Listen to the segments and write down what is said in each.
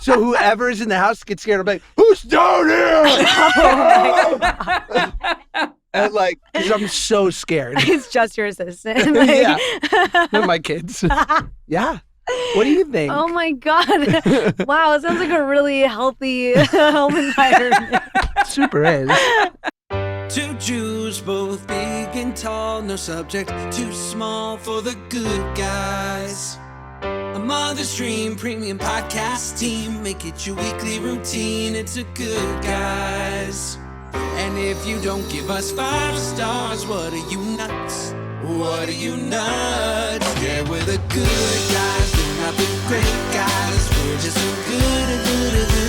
So whoever's in the house gets scared. I'm like, who's down here? And like, because I'm so scared. It's just your assistant. Yeah. With my kids. Yeah. What do you think? Oh my God. Wow, it sounds like a really healthy home environment. Super is. Two Jews, both big and tall, no subject too small for the good guys. A Mother's Dream premium podcast team, make it your weekly routine. It's a Good Guys. And if you don't give us 5 stars, what are you nuts? What are you nuts? Yeah, we're the good guys, we're not the great guys. We're just the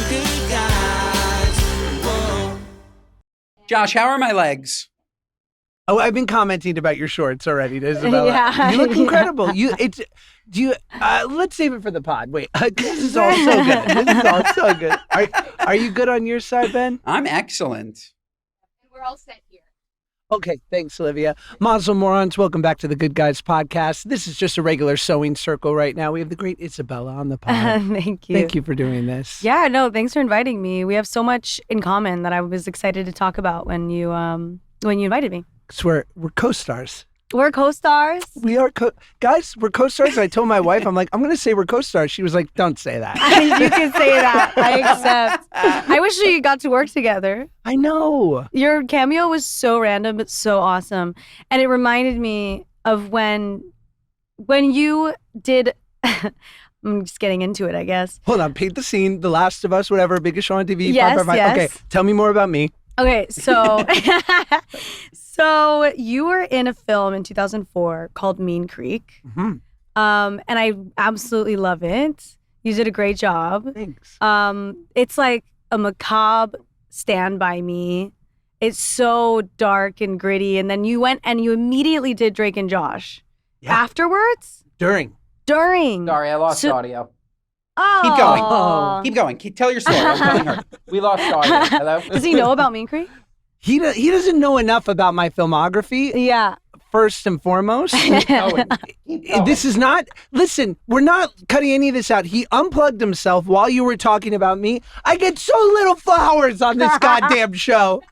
good guys. Whoa. Josh, how are my legs? Oh, I've been commenting about your shorts already, Isabella. Yeah. You look incredible. Let's save it for the pod. Wait, this is all so good. This is all so good. Are you good on your side, Ben? I'm excellent. We're all set here. Okay, thanks, Olivia. Mazel Morons, welcome back to the Good Guys podcast. This is just a regular sewing circle right now. We have the great Isabella on the pod. Thank you. Thank you for doing this. Yeah, no, thanks for inviting me. We have so much in common that I was excited to talk about when you invited me. Because we're co-stars. We're co-stars. We are guys, we're co-stars. I told my wife, I'm like, I'm going to say we're co-stars. She was like, don't say that. You can say that. I accept. I wish we got to work together. I know. Your cameo was so random, but so awesome. And it reminded me of when you did, I'm just getting into it, I guess. Hold on, paint the scene. The Last of Us, whatever, biggest show on TV. Yes, 5 by 5. yes. Okay, tell me more about me. Okay, so so you were in a film in 2004 called Mean Creek. Mm-hmm. And I absolutely love it. You did a great job. Thanks. It's like a macabre Stand By Me. It's so dark and gritty. And then you went and you immediately did Drake and Josh. Yeah. Afterwards? During. Sorry, I lost audio. Oh. Keep going. Keep going. Tell your story. I'm telling her. We lost audio. Hello? Does he know about Mean Creek? He doesn't know enough about my filmography. Yeah. First and foremost. Keep going. This is not, listen, we're not cutting any of this out. He unplugged himself while you were talking about me. I get so little flowers on this goddamn show.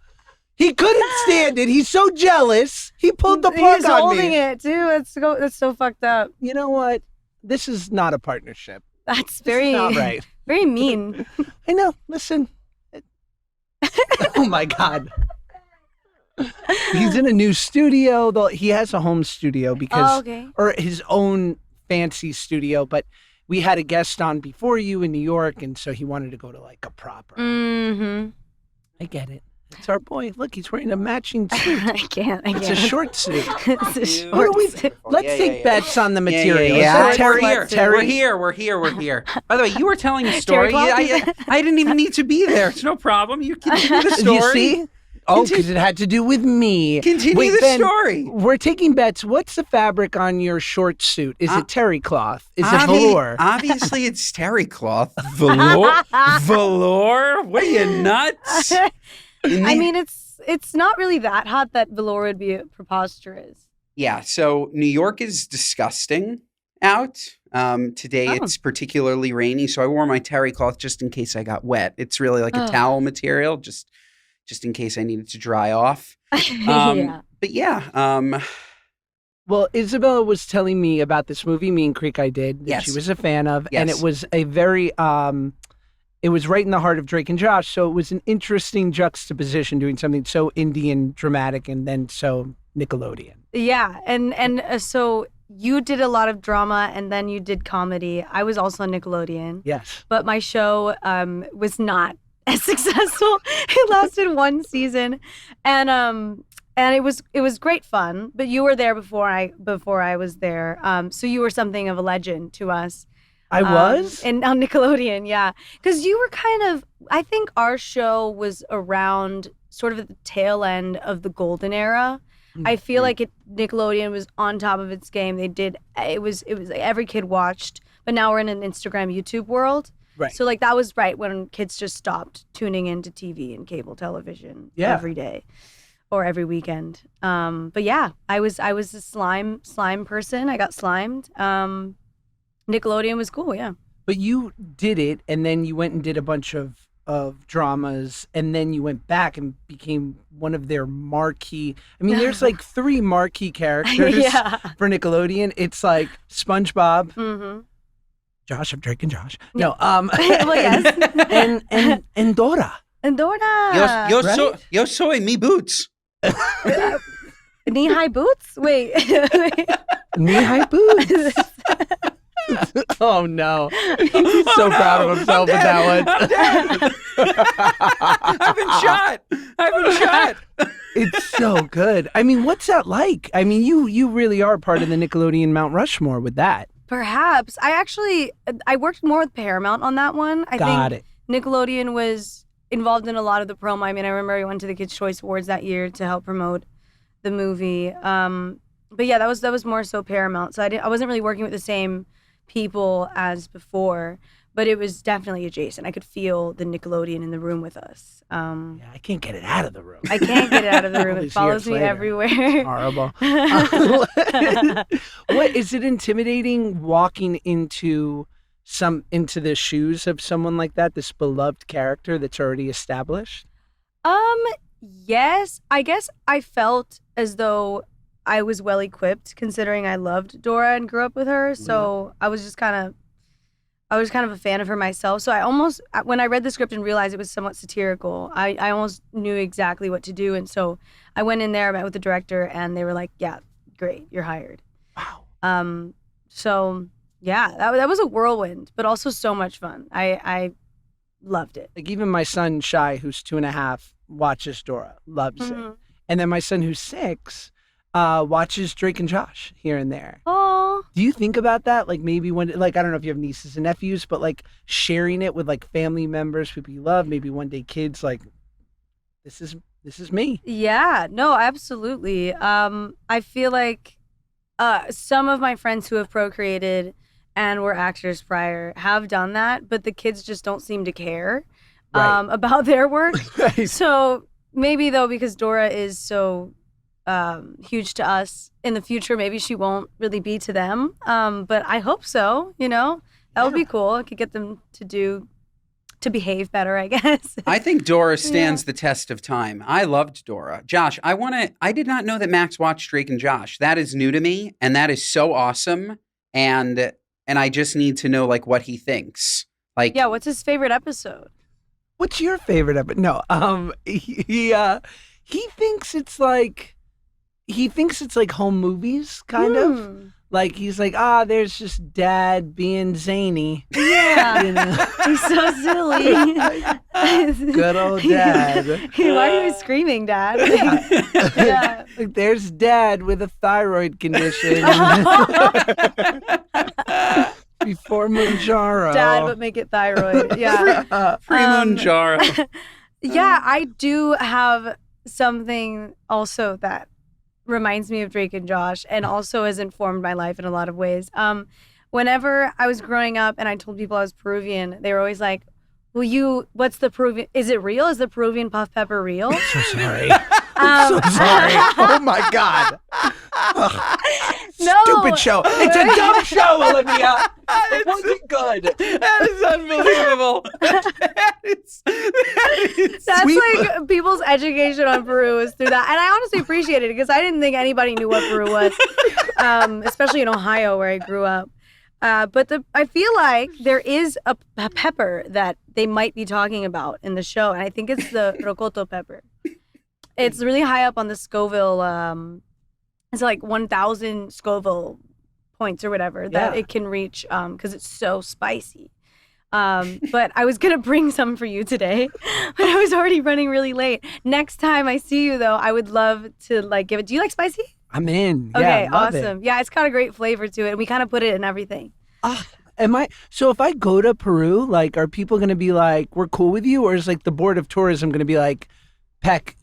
He couldn't stand it. He's so jealous. He pulled the plug He's on holding me. it too. That's so fucked up. You know what? This is not a partnership. That's This very is not right. very mean. I know. Listen. Oh my God. He's in a new studio, though. He has a home studio because, or his own fancy studio. But we had a guest on before you in New York, and so he wanted to go to like a proper. Mm-hmm. I get it. It's our boy. Look, he's wearing a matching suit. I can't. It's a short suit. It's a short What are we? suit. Let's take bets on the material. Yeah. Terry, We're here. By the way, you were telling a story. I didn't even need to be there. It's no problem. You continue the story. You see? Oh, because it had to do with me. Continue the Ben, story. We're taking bets. What's the fabric on your short suit? Is it terry cloth? Is it velour? Obviously, it's terry cloth. Velour? Velour? What are you, nuts? I mean, it's not really that hot that velour would be preposterous. Yeah, so New York is disgusting out. Today it's particularly rainy, so I wore my terry cloth just in case I got wet. It's really like a towel material, just in case I needed to dry off. Yeah. But yeah. Well, Isabella was telling me about this movie, Mean Creek, I did, that she was a fan of, and it was a very, it was right in the heart of Drake and Josh, so it was an interesting juxtaposition doing something so indie and dramatic and then so Nickelodeon. Yeah, and so you did a lot of drama and then you did comedy. I was also on Nickelodeon. Yes. But my show was not as successful. It lasted one season, and it was great fun. But you were there before I was there, so you were something of a legend to us. I was? And on Nickelodeon, yeah, because you were kind of. I think our show was around sort of at the tail end of the golden era. Mm-hmm. I feel like Nickelodeon was on top of its game. It was like every kid watched, but now we're in an Instagram, YouTube world. Right. So like that was right when kids just stopped tuning into TV and cable television every day or every weekend. But yeah, I was a slime person. I got slimed. Nickelodeon was cool, yeah. But you did it, and then you went and did a bunch of dramas, and then you went back and became one of their marquee. I mean, there's like 3 marquee characters for Nickelodeon. It's like SpongeBob. Mm-hmm. Josh, I'm drinking Josh. No, well, yes. and Dora. And Dora. Yo soy mi boots. Knee-high boots? Wait. Knee-high boots. Oh no. He's so proud of himself with that one. I've been shot. It's so good. I mean, what's that like? I mean, you really are part of the Nickelodeon Mount Rushmore with that. Perhaps. I worked more with Paramount on that one. I think Nickelodeon was involved in a lot of the promo. I mean, I remember I went to the Kids' Choice Awards that year to help promote the movie. But yeah, that was more so Paramount. So I wasn't really working with the same people as before, but it was definitely adjacent. I could feel the Nickelodeon in the room with us. I can't get it out of the room. I can't get it out of the room. It follows me everywhere. It's horrible. What is it intimidating walking into the shoes of someone like that, this beloved character that's already established? Yes. I guess I felt as though I was well equipped, considering I loved Dora and grew up with her. So I was kind of a fan of her myself. So I almost, when I read the script and realized it was somewhat satirical, I almost knew exactly what to do. And so I went in there, met with the director, and they were like, "Yeah, great, you're hired." Wow. So yeah, that was a whirlwind, but also so much fun. I loved it. Like even my son Shai, who's 2.5, watches Dora, loves it, and then my son who's 6. Watches Drake and Josh here and there. Oh, do you think about that? Like maybe when, like, I don't know if you have nieces and nephews, but like sharing it with like family members, people you love, maybe one day kids, like this is me. Yeah, no, absolutely. I feel like some of my friends who have procreated and were actors prior have done that, but the kids just don't seem to care about their work. Right. So maybe though, because Dora is so huge to us in the future, maybe she won't really be to them. But I hope so, that would be cool. I could get them to behave better, I guess. I think Dora stands the test of time. I loved Dora. Josh, I did not know that Max watched Drake and Josh. That is new to me, and that is so awesome. And I just need to know like what he thinks. Like, yeah, what's his favorite episode? What's your favorite episode? No, he thinks it's like home movies, kind of. Like he's like, there's just Dad being zany. Yeah, he's so silly. Good old Dad. Why are you screaming, Dad? Yeah. Like there's Dad with a thyroid condition. Before Mounjaro. Dad, but make it thyroid. Yeah. Free Mounjaro. Yeah, I do have something also that reminds me of Drake and Josh and also has informed my life in a lot of ways. Whenever I was growing up and I told people I was Peruvian, they were always like, what's the Peruvian, is it real? Is the Peruvian Puff Pepper real? I'm so sorry. I'm so sorry. Oh my God. No. Stupid show. It's a dumb show, Olivia. It wasn't good. That is unbelievable. That's like people's education on Peru is through that. And I honestly appreciate it because I didn't think anybody knew what Peru was, especially in Ohio where I grew up. But I feel like there is a pepper that they might be talking about in the show, and I think it's the rocoto pepper. It's really high up on the Scoville. It's like 1,000 Scoville points or whatever that it can reach because it's so spicy. But I was going to bring some for you today, but I was already running really late. Next time I see you, though, I would love to like give it. Do you like spicy? I'm in. Okay, yeah, love awesome. It. Yeah, it's got a great flavor to it. And we kind of put it in everything. So if I go to Peru, like, are people going to be like, we're cool with you? Or is like the board of tourism going to be like, Peck,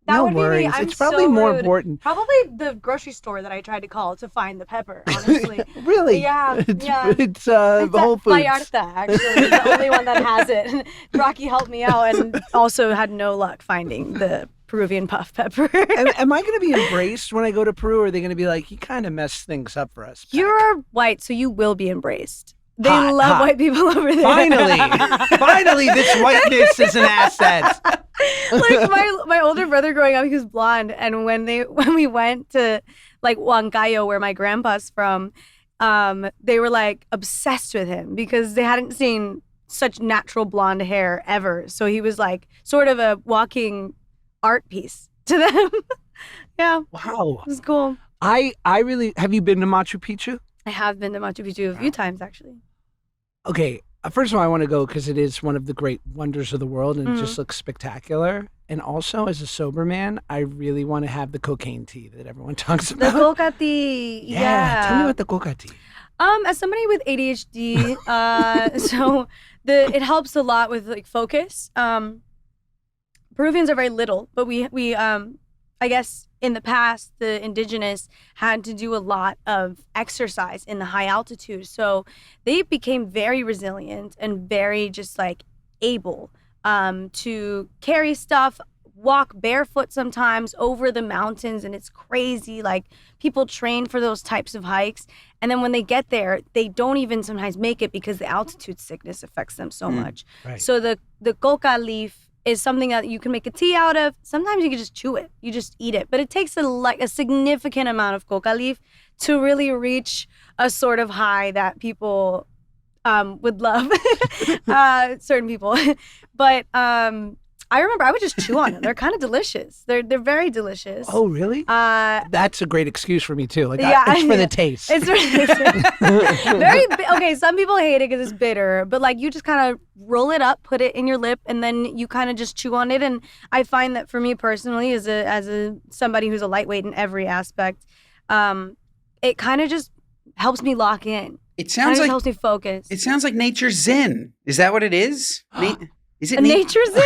no worries. It's probably more important. Probably the grocery store that I tried to call to find the pepper, honestly. Really? Yeah. It's Whole Foods. Vallarta, actually, is the only one that has it. And Rocky helped me out and also had no luck finding the Peruvian Puff Pepper. Am I going to be embraced when I go to Peru, or are they going to be like, you kind of messed things up for us, Peck? You're white, so you will be embraced. They love white people over there. Finally, this whiteness is an asset. Like my older brother growing up, he was blonde, and when we went to like Huancayo, where my grandpa's from, they were like obsessed with him because they hadn't seen such natural blonde hair ever. So he was like sort of a walking art piece to them. Yeah. Wow. It was cool. I really, have you been to Machu Picchu? I have been to Machu Picchu a few times, actually. Okay. First of all, I want to go because it is one of the great wonders of the world and it just looks spectacular. And also, as a sober man, I really want to have the cocaine tea that everyone talks about. The coca tea. Yeah. Tell me about the coca tea. As somebody with ADHD, so it helps a lot with like focus. Peruvians are very little, but we I guess in the past, the indigenous had to do a lot of exercise in the high altitude. So they became very resilient and very just like able to carry stuff, walk barefoot sometimes over the mountains. And it's crazy. Like people train for those types of hikes. And then when they get there, they don't even sometimes make it because the altitude sickness affects them so much. Right. So the coca leaf is something that you can make a tea out of. Sometimes you can just chew it. You just eat it. But it takes a significant amount of coca leaf to really reach a sort of high that people would love, certain people. But I remember I would just chew on them.Ey're kind of delicious. They're very delicious. Oh, really? That's a great excuse for me too. Like, yeah, it's for the taste. It's for the taste. Okay, some people hate it because it's bitter, but like you just kind of roll it up, put it in your lip, and then you kind of just chew on it. And I find that for me personally, as a somebody who's a lightweight in every aspect, it kind of just helps me lock in. It sounds like helps me focus. It sounds like nature's zen. Is that what it is? Is it nature's zen?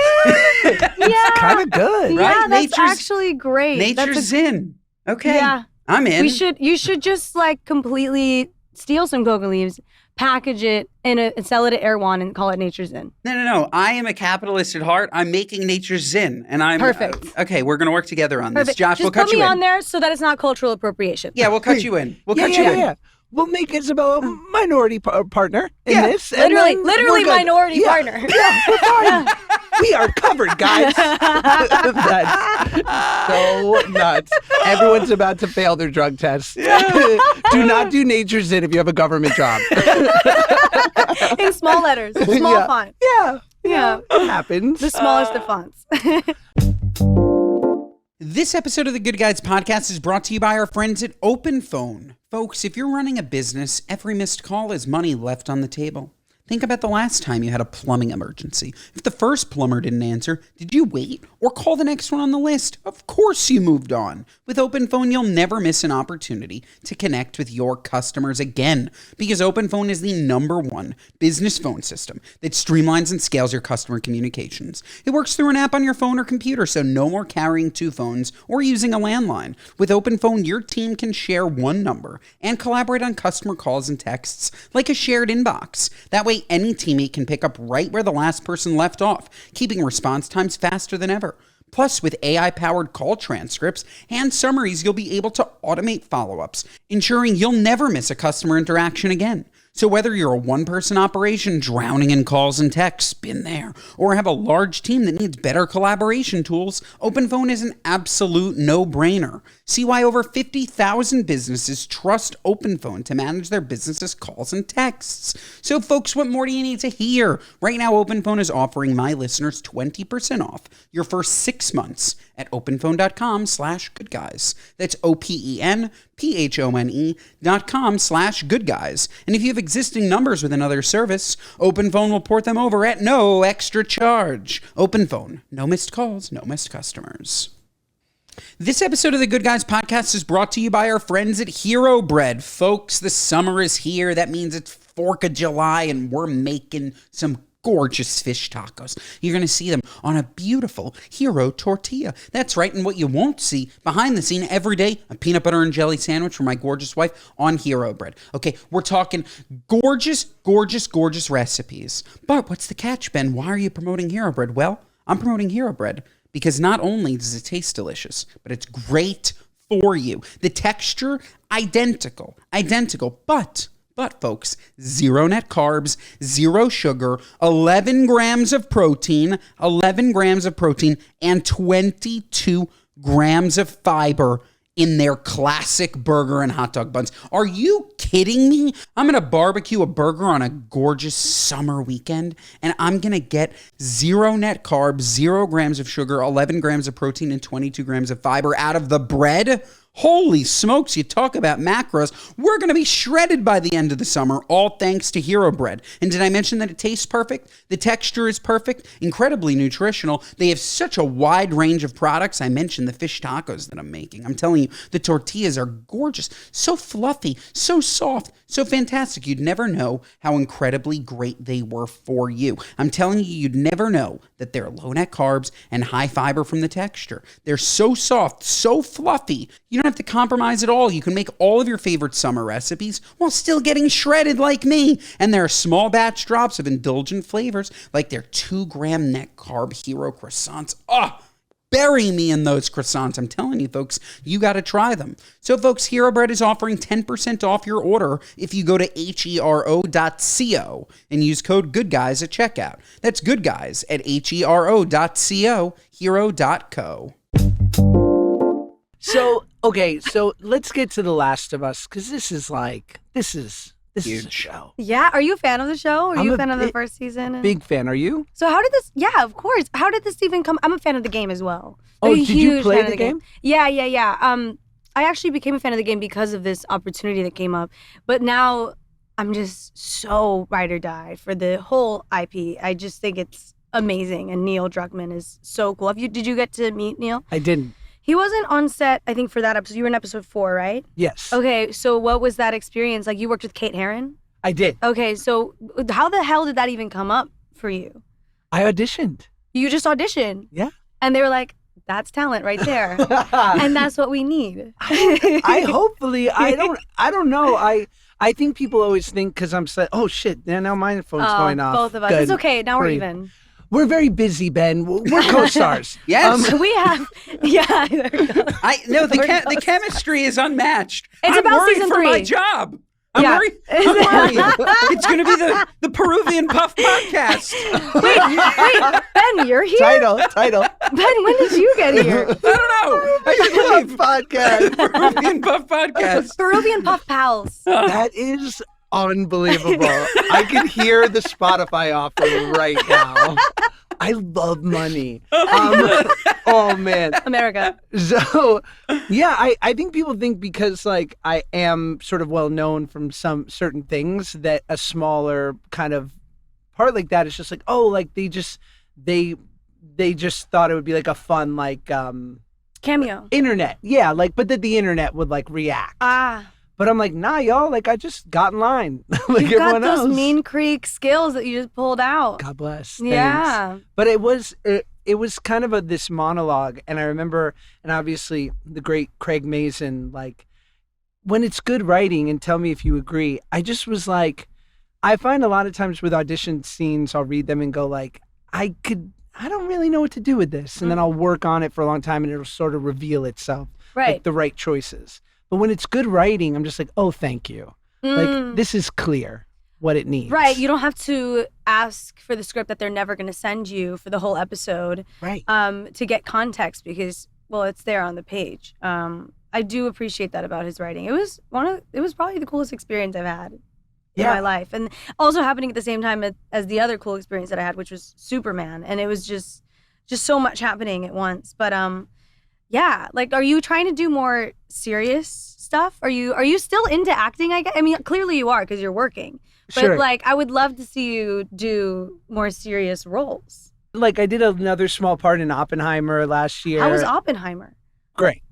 Yeah, it's kind of good, yeah, right? That's actually great. Nature's zen. Okay, yeah, I'm in. You should just like completely steal some coca leaves, package it, and sell it at Erewhon and call it nature's zen. No. I am a capitalist at heart. I'm making nature's zen, and I'm perfect. Okay, we're gonna work together on this. Josh, we'll cut you in. Just put me on there so that it's not cultural appropriation. Yeah, we'll cut you in. We'll cut you in. Yeah. We'll make Isabela a minority partner in this. Literally minority partner. Yeah, we're fine. We are covered, guys. That's so nuts. Everyone's about to fail their drug test. Do not do nature's zen if you have a government job. In small letters, small font. Yeah. It happens. The smallest of fonts. This episode of the Good Guys podcast is brought to you by our friends at OpenPhone. Folks, if you're running a business, every missed call is money left on the table. Think about the last time you had a plumbing emergency. If the first plumber didn't answer, did you wait or call the next one on the list? Of course you moved on. With OpenPhone, you'll never miss an opportunity to connect with your customers again, because OpenPhone is the #1 business phone system that streamlines and scales your customer communications. It works through an app on your phone or computer, so no more carrying 2 phones or using a landline. With OpenPhone, your team can share one number and collaborate on customer calls and texts like a shared inbox. That way, any teammate can pick up right where the last person left off, keeping response times faster than ever. Plus, with AI-powered call transcripts and summaries, you'll be able to automate follow-ups, ensuring you'll never miss a customer interaction again. So whether you're a one-person operation drowning in calls and texts, been there, or have a large team that needs better collaboration tools, OpenPhone is an absolute no-brainer. See why over 50,000 businesses trust OpenPhone to manage their business's calls and texts. So folks, what more do you need to hear? Right now, OpenPhone is offering my listeners 20% off your first 6 months at openphone.com/goodguys. That's OpenPhone.com/goodguys. And if you have existing numbers with another service, OpenPhone will port them over at no extra charge. OpenPhone, no missed calls, no missed customers. This episode of the Good Guys podcast is brought to you by our friends at Hero Bread. Folks, the summer is here. That means it's 4th of July and we're making some gorgeous fish tacos. You're going to see them on a beautiful Hero tortilla. That's right, and what you won't see behind the scene every day, a peanut butter and jelly sandwich for my gorgeous wife on Hero Bread. Okay, we're talking gorgeous, gorgeous, gorgeous recipes. But what's the catch, Ben? Why are you promoting Hero Bread? Well, I'm promoting Hero Bread because not only does it taste delicious, but it's great for you. The texture, identical, but But folks, 0 net carbs, 0 sugar, 11 grams of protein, and 22 grams of fiber in their classic burger and hot dog buns. Are you kidding me? I'm gonna barbecue a burger on a gorgeous summer weekend, and I'm gonna get 0 net carbs, 0 grams of sugar, 11 grams of protein, and 22 grams of fiber out of the bread? Holy smokes, you talk about macros. We're going to be shredded by the end of the summer, all thanks to Hero Bread. And did I mention that it tastes perfect? The texture is perfect, incredibly nutritional. They have such a wide range of products. I mentioned the fish tacos that I'm making. I'm telling you, the tortillas are gorgeous, so fluffy, so soft, so fantastic. You'd never know how incredibly great they were for you. I'm telling you, you'd never know that they're low net carbs and high fiber from the texture. They're so soft, so fluffy. You don't have to compromise at all. You can make all of your favorite summer recipes while still getting shredded like me. And there are small batch drops of indulgent flavors like their 2-gram net carb Hero croissants. Oh, bury me in those croissants. I'm telling you, folks, you got to try them. So, folks, Hero Bread is offering 10% off your order if you go to hero.co and use code GOODGUYS at checkout. That's Good Guys at hero.co, hero.co. So, okay, so let's get to The Last of Us, because this is a show. Yeah, are you a fan of the show? Are you a fan of the first season? Big fan, are you? So how did this, yeah, of course. How did this even come? I'm a fan of the game as well. Oh, did you play the game? Yeah. I actually became a fan of the game because of this opportunity that came up. But now I'm just so ride or die for the whole IP. I just think it's amazing. And Neil Druckmann is so cool. Did you get to meet Neil? I didn't. He wasn't on set, I think, for that episode. You were in episode 4, right? Yes. Okay, so what was that experience? Like, you worked with Kate Herron? I did. Okay, so how the hell did that even come up for you? I auditioned. You just auditioned? Yeah. And they were like, that's talent right there. And that's what we need. I don't know. I think people always think because I'm saying, oh shit, now my phone's going off. Both of us. Good. It's okay, now we're even. We're very busy, Ben. We're co-stars. Yes. We have, yeah. There we go. The chemistry is unmatched. It's I'm about worried season for 3. my job. I'm worried. It's going to be the Peruvian Puff podcast. Wait, Ben, you're here? Title. Ben, when did you get here? I don't know. I should leave. Podcast. Peruvian Puff podcast. Peruvian Puff Pals. That is unbelievable. I can hear the Spotify offer right now. I love money. Oh man, America. So yeah, I think people think because like I am sort of well known from some certain things that a smaller kind of part like that is just like, oh, like they just thought it would be like a fun like cameo internet. Yeah, like but that the internet would like react. But I'm like, nah, y'all, like I just got in line. Like you got those else. Mean Creek skills that you just pulled out. God bless. Yeah. Thanks. But it was kind of this monologue. And I remember, and obviously the great Craig Mazin, like when it's good writing, and tell me if you agree, I just was like, I find a lot of times with audition scenes, I'll read them and go like, I don't really know what to do with this. And then I'll work on it for a long time and it'll sort of reveal itself. Right. Like the right choices. But when it's good writing, I'm just like, oh, thank you. Like, this is clear what it needs. Right. You don't have to ask for the script that they're never going to send you for the whole episode. Right. To get context because, well, it's there on the page. I do appreciate that about his writing. It was probably the coolest experience I've had in my life. And also happening at the same time as the other cool experience that I had, which was Superman. And it was just so much happening at once. But, yeah, like, are you trying to do more serious stuff? Are you still into acting? I mean, clearly you are because you're working. But sure. Like, I would love to see you do more serious roles. Like I did another small part in Oppenheimer last year. How was Oppenheimer? Great.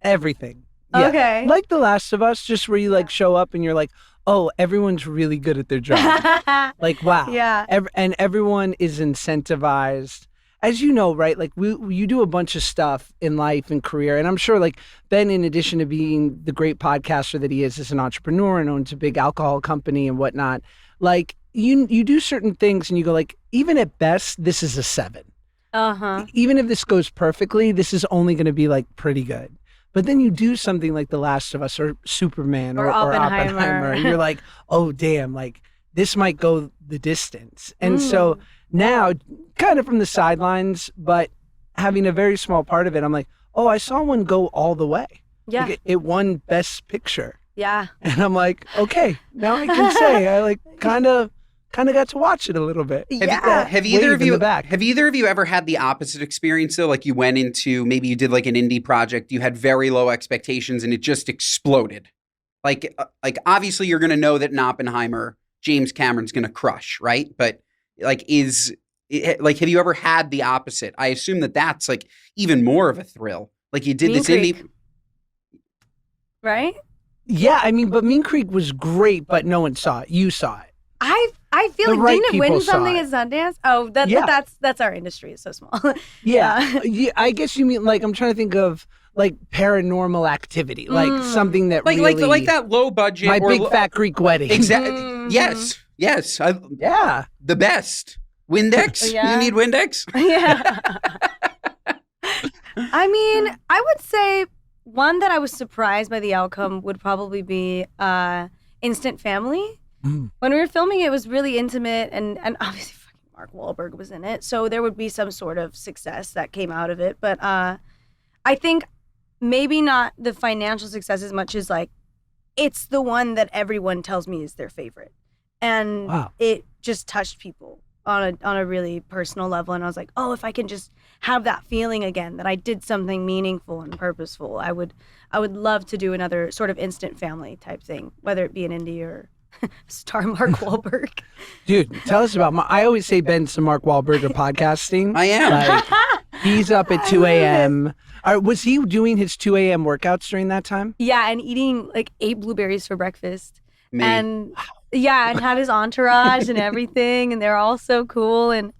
Everything. Yeah. Okay. Like The Last of Us, just where you like show up and you're like, oh, everyone's really good at their job. Like, wow. Yeah. And everyone is incentivized. As you know, right, like you do a bunch of stuff in life and career. And I'm sure like Ben, in addition to being the great podcaster that he is as an entrepreneur and owns a big alcohol company and whatnot, like you do certain things and you go like, even at best, this is a 7. Uh-huh. Even if this goes perfectly, this is only going to be like pretty good. But then you do something like The Last of Us or Superman or Oppenheimer, and you're like, oh damn, like this might go the distance. And so now, kind of from the sidelines, but having a very small part of it, I'm like, oh, I saw one go all the way. Yeah. Like it won Best Picture. Yeah. And I'm like, okay, now I can say I like kind of got to watch it a little bit. Have either of you ever had the opposite experience though? Like you went into, maybe you did like an indie project, you had very low expectations and it just exploded. Like obviously you're going to know that in Oppenheimer, James Cameron's going to crush, right? But like have you ever had the opposite? I assume that's like even more of a thrill. Like you did this indie. Right? Yeah, I mean, but Mean Creek was great, but no one saw it. You saw it. I feel like didn't it win something at Sundance? Oh, that's our industry. It's so small. Yeah. I guess you mean like I'm trying to think of like Paranormal Activity, like something that really like that low budget. My Big Fat Greek Wedding. Exactly. Yes. The best. Windex? Yeah. You need Windex? Yeah. I mean, I would say one that I was surprised by the outcome would probably be Instant Family. When we were filming, it was really intimate, and obviously fucking Mark Wahlberg was in it, so there would be some sort of success that came out of it. But I think maybe not the financial success as much as like it's the one that everyone tells me is their favorite, and it just touched people on a really personal level. And I was like, oh, if I can just have that feeling again that I did something meaningful and purposeful, I would love to do another sort of Instant Family type thing, whether it be an indie or star Mark Wahlberg. Dude, tell us about I always say Ben's the Mark Wahlberg of podcasting. I am. Like, he's up at 2 a.m. Was he doing his 2 a.m. workouts during that time? Yeah, and eating like 8 blueberries for breakfast. Me. And yeah, and had his entourage and everything, and they're all so cool, and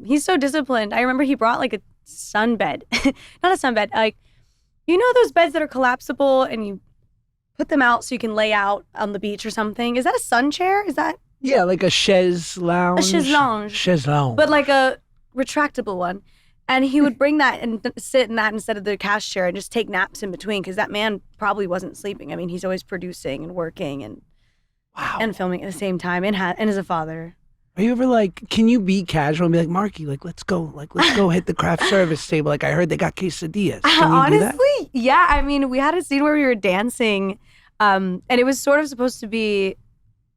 he's so disciplined. I remember he brought like a sunbed, not a sunbed, like you know those beds that are collapsible and you put them out so you can lay out on the beach or something. Is that a sun chair? Is that? Yeah, like a chaise lounge. A chaise lounge. Chaise lounge. But like a retractable one. And he would bring that and sit in that instead of the cast chair and just take naps in between, because that man probably wasn't sleeping. I mean, he's always producing and working and filming at the same time, and as a father. Are you ever like, can you be casual and be like, Marky, let's go hit the craft service table. Like I heard they got quesadillas. Can you honestly, do that? Yeah. I mean, we had a scene where we were dancing, and it was sort of supposed to be,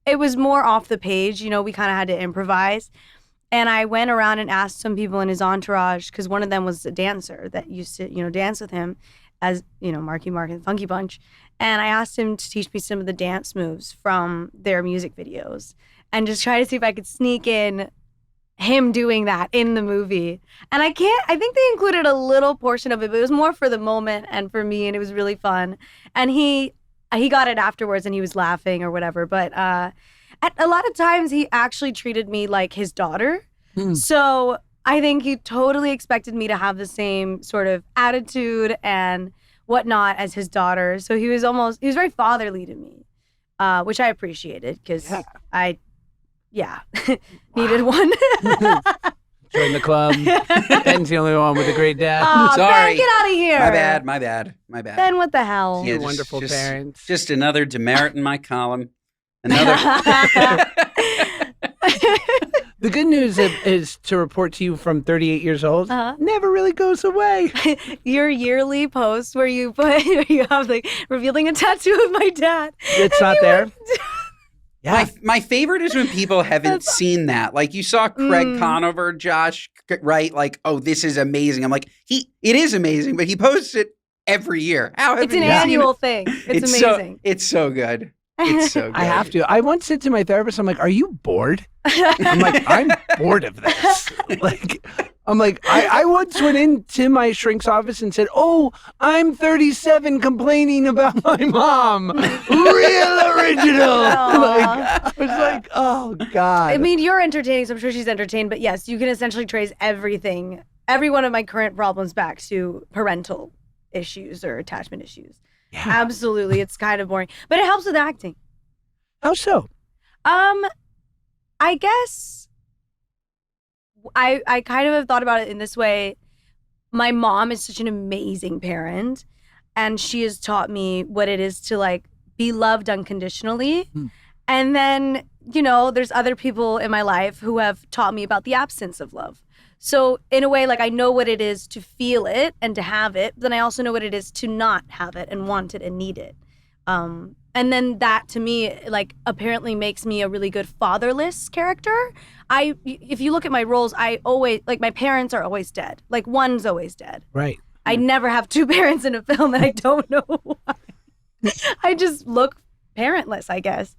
it was more off the page. You know, we kind of had to improvise. And I went around and asked some people in his entourage, because one of them was a dancer that used to, dance with him as, Marky Mark and Funky Bunch. And I asked him to teach me some of the dance moves from their music videos and just try to see if I could sneak in him doing that in the movie. And I think they included a little portion of it, but it was more for the moment and for me, and it was really fun. And he got it afterwards and he was laughing or whatever. But a lot of times he actually treated me like his daughter. So I think he totally expected me to have the same sort of attitude and whatnot as his daughter. So he was very fatherly to me, which I appreciated, because I needed one. Join the club. Ben's the only one with a great dad. Oh, sorry. Ben, get out of here. My bad. Ben, what the hell? You're wonderful parents. Just another demerit in my column. Another. The good news is to report to you from 38 years old, never really goes away. Your yearly post where you have like revealing a tattoo of my dad. It's not there. Yeah. My favorite is when people haven't seen that. Like you saw Craig Conover, Josh, right? Like, oh, this is amazing. I'm like, it is amazing, but he posts it every year. It's an annual thing. It's amazing. It's so good. It's so good. I have to. I once said to my therapist, I'm like, are you bored? I'm like, I'm bored of this. I once went into my shrink's office and said, oh, I'm 37 complaining about my mom. Real original. I was like, oh, God. I mean, you're entertaining, so I'm sure she's entertained. But yes, you can essentially trace every one of my current problems back to parental issues or attachment issues. Yeah. Absolutely. It's kind of boring, but it helps with acting. How so? I guess I kind of have thought about it in this way. My mom is such an amazing parent. and she has taught me what it is to like be loved unconditionally. And then, you know, there's other people in my life who have taught me about the absence of love. So in a way, like I know what it is to feel it and to have it, but then I also know what it is to not have it and want it and need it. And then that to me, like apparently makes me a really good fatherless character. If you look at my roles, I always, like my parents are always dead. Like one's always dead. Right. I never have two parents in a film and I don't know why. I just look parentless, I guess.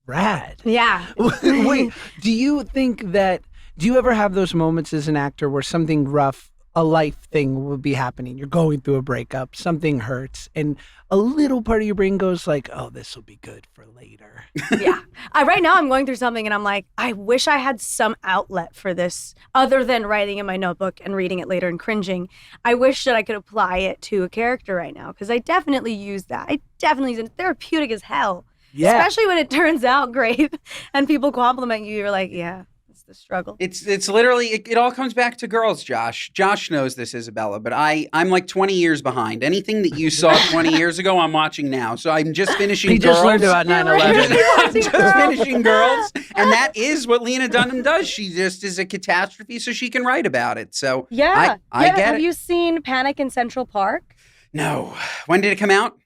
Rad. Yeah. Wait, do you ever have those moments as an actor where something rough, a life thing will be happening? You're going through a breakup, something hurts, and a little part of your brain goes like, oh, this will be good for later. Yeah. Right now I'm going through something and I'm like, I wish I had some outlet for this other than writing in my notebook and reading it later and cringing. I wish that I could apply it to a character right now because I definitely use that. It's therapeutic as hell. Yeah. Especially when it turns out great and people compliment you. You're like, yeah. The struggle. It's literally it all comes back to girls, Josh. Josh knows this, Isabella, but I'm like 20 years behind. Anything that you saw 20 years ago, I'm watching now. So I'm just finishing He Girls. just learned about 9/11. Just finishing Girls, and that is what Lena Dunham does. She just is a catastrophe, so she can write about it. So yeah, I get it. Have you seen Panic in Central Park? No. When did it come out?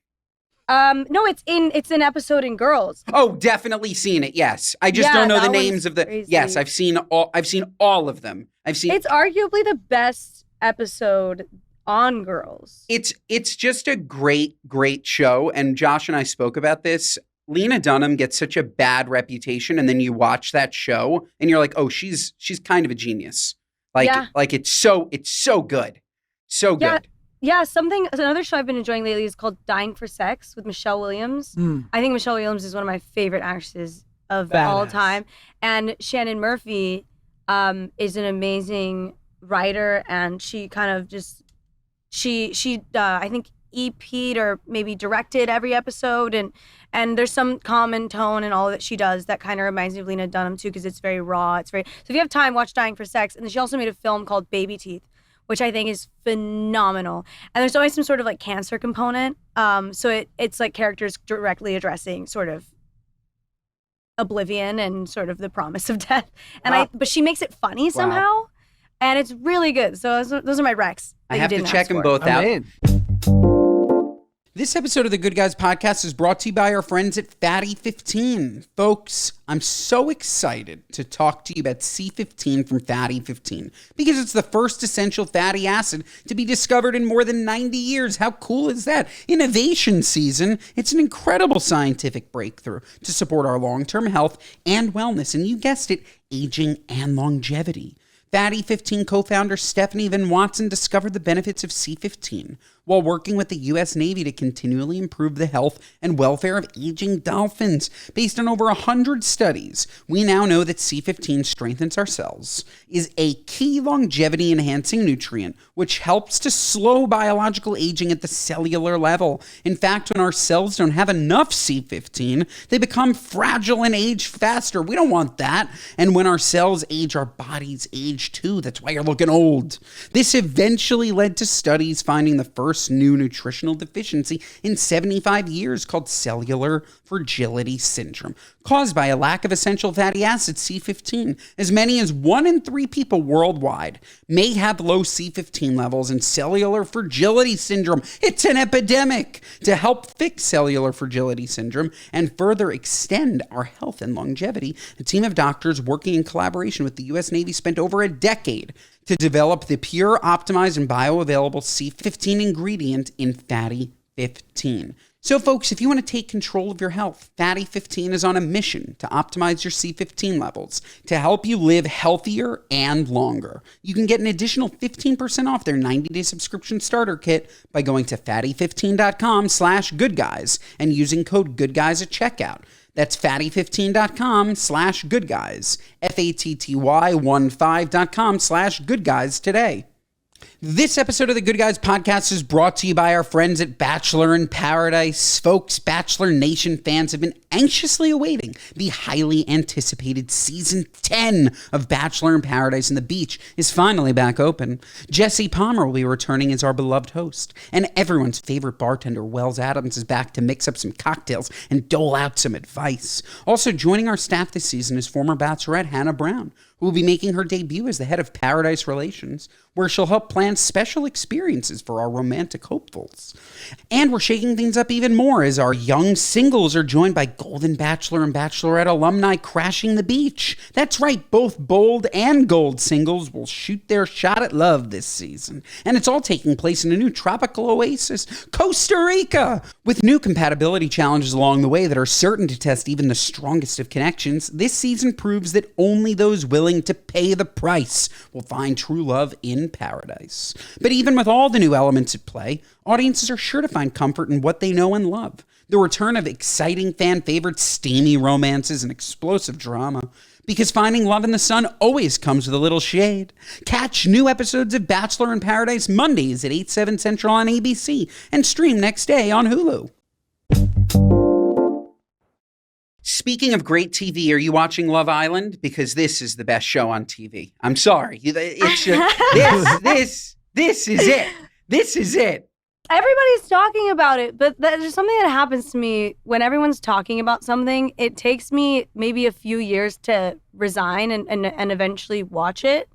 No, it's an episode in Girls. Oh, definitely seen it. Yes, I just don't know the names of the. Crazy. Yes, I've seen all of them. It's arguably the best episode on Girls. It's just a great show, and Josh and I spoke about this. Lena Dunham gets such a bad reputation, and then you watch that show, and you're like, oh, she's kind of a genius. Like it's so good, so good. Yeah, another show I've been enjoying lately is called Dying for Sex with Michelle Williams. I think Michelle Williams is one of my favorite actresses of all time. And Shannon Murphy is an amazing writer, and she kind of just, she I think EP'd or maybe directed every episode, and there's some common tone in all that she does that kind of reminds me of Lena Dunham too, because it's very raw. So if you have time, watch Dying for Sex. And then she also made a film called Babyteeth, which I think is phenomenal. And there's always some sort of like cancer component. So it's like characters directly addressing sort of oblivion and sort of the promise of death. And but she makes it funny somehow. And it's really good. So those are my recs. I have to check them both out. This episode of the Good Guys podcast is brought to you by our friends at Fatty 15. Folks, I'm so excited to talk to you about C15 from Fatty 15 because it's the first essential fatty acid to be discovered in more than 90 years. How cool is that? Innovation season. It's an incredible scientific breakthrough to support our long-term health and wellness, and you guessed it, aging and longevity. Fatty 15 co-founder Stephanie Van Watson discovered the benefits of C15 while working with the U.S. Navy to continually improve the health and welfare of aging dolphins. Based on over 100 studies, we now know that C15 strengthens our cells, is a key longevity-enhancing nutrient, which helps to slow biological aging at the cellular level. In fact, when our cells don't have enough C15, they become fragile and age faster. We don't want that. And when our cells age, our bodies age too. That's why you're looking old. This eventually led to studies finding the first new nutritional deficiency in 75 years called cellular fragility syndrome, caused by a lack of essential fatty acid C15. As many as 1 in 3 people worldwide may have low C15 levels, and cellular fragility syndrome, it's an epidemic. To help fix cellular fragility syndrome and further extend our health and longevity, a team of doctors working in collaboration with the U.S. Navy spent over a decade to develop the pure, optimized, and bioavailable C15 ingredient in Fatty 15. So folks, if you want to take control of your health, Fatty 15 is on a mission to optimize your C15 levels to help you live healthier and longer. You can get an additional 15% off their 90-day subscription starter kit by going to fatty15.com/goodguys and using code goodguys at checkout. That's fatty15.com/goodguys, FATTY15.com/goodguys today. This episode of the Good Guys podcast is brought to you by our friends at Bachelor in Paradise. Folks, Bachelor Nation fans have been anxiously awaiting the highly anticipated season 10 of Bachelor in Paradise, and the beach is finally back open. Jesse Palmer will be returning as our beloved host, and everyone's favorite bartender, Wells Adams, is back to mix up some cocktails and dole out some advice. Also joining our staff this season is former Bachelorette Hannah Brown, who will be making her debut as the head of Paradise Relations, where she'll help plan special experiences for our romantic hopefuls. And we're shaking things up even more as our young singles are joined by Golden Bachelor and Bachelorette alumni crashing the beach. That's right, both bold and gold singles will shoot their shot at love this season. And it's all taking place in a new tropical oasis, Costa Rica! With new compatibility challenges along the way that are certain to test even the strongest of connections, this season proves that only those willing to pay the price will find true love in paradise. But even with all the new elements at play, audiences are sure to find comfort in what they know and love. The return of exciting fan favorites, steamy romances, and explosive drama. Because finding love in the sun always comes with a little shade. Catch new episodes of Bachelor in Paradise Mondays at 8, 7 Central on ABC and stream next day on Hulu. Speaking of great TV, are you watching Love Island? Because this is the best show on TV. I'm sorry. It's just, this is it. This is it. Everybody's talking about it, but there's something that happens to me when everyone's talking about something. It takes me maybe a few years to resign and eventually watch it.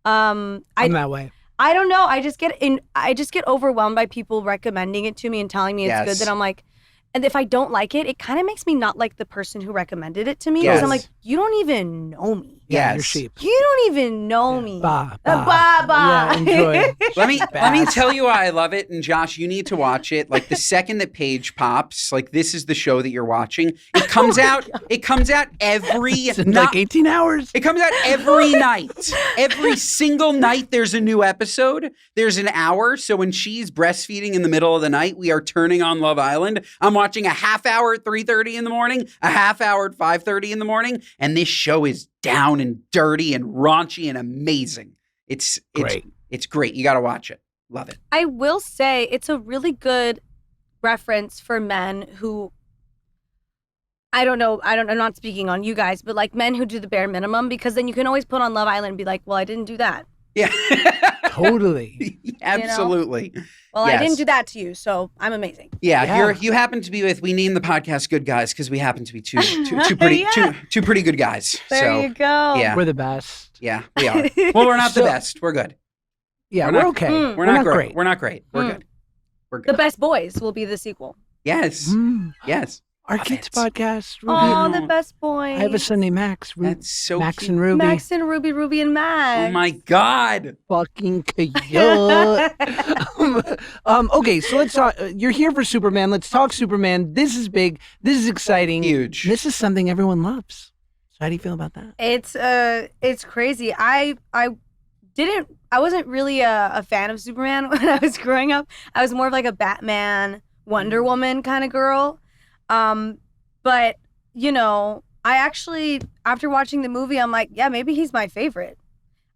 I'm that way. I don't know. I just get overwhelmed by people recommending it to me and telling me it's good. That I'm like, and if I don't like it, it kind of makes me not like the person who recommended it to me. Because I'm like, you don't even know me. Yeah, you're sheep. You don't even know me. Bah. Yeah, enjoy. Let me tell you why I love it. And Josh, you need to watch it. Like the second that Paige pops, like this is the show that you're watching. It comes out. It comes out every like 18 hours. It comes out every night. Every single night there's a new episode. There's an hour. So when she's breastfeeding in the middle of the night, we are turning on Love Island. I'm watching a half hour at 3:30 in the morning, a half hour at 5:30 in the morning, and this show is down and dirty and raunchy and amazing. It's great. It's great. You got to watch it. Love it. I will say it's a really good reference for men who, I'm not speaking on you guys, but like men who do the bare minimum, because then you can always put on Love Island and be like, well, I didn't do that. Yeah. Totally. Absolutely. You know? Well, yes. I didn't do that to you, so I'm amazing. Yeah. You happen to be with, we named the podcast Good Guys because we happen to be two pretty good guys. There you go. Yeah. We're the best. Yeah, we are. Well, we're not the best. We're good. Yeah, we're okay. We're not great. We're not great. We're good. We're good. The Best Boys will be the sequel. Yes. Yes. Our kids' podcast. Ruby. Oh, the Best Boys. I have a son named Max. That's so Max cute. and Ruby. Max and Ruby, Ruby and Max. Oh my God. Fucking cute. Okay, so let's talk. You're here for Superman. Let's talk Superman. This is big. This is exciting. Huge. This is something everyone loves. So how do you feel about that? It's crazy. I wasn't really a fan of Superman when I was growing up. I was more of like a Batman, Wonder Woman kind of girl. But you know, I actually, after watching the movie, I'm like, yeah, maybe he's my favorite.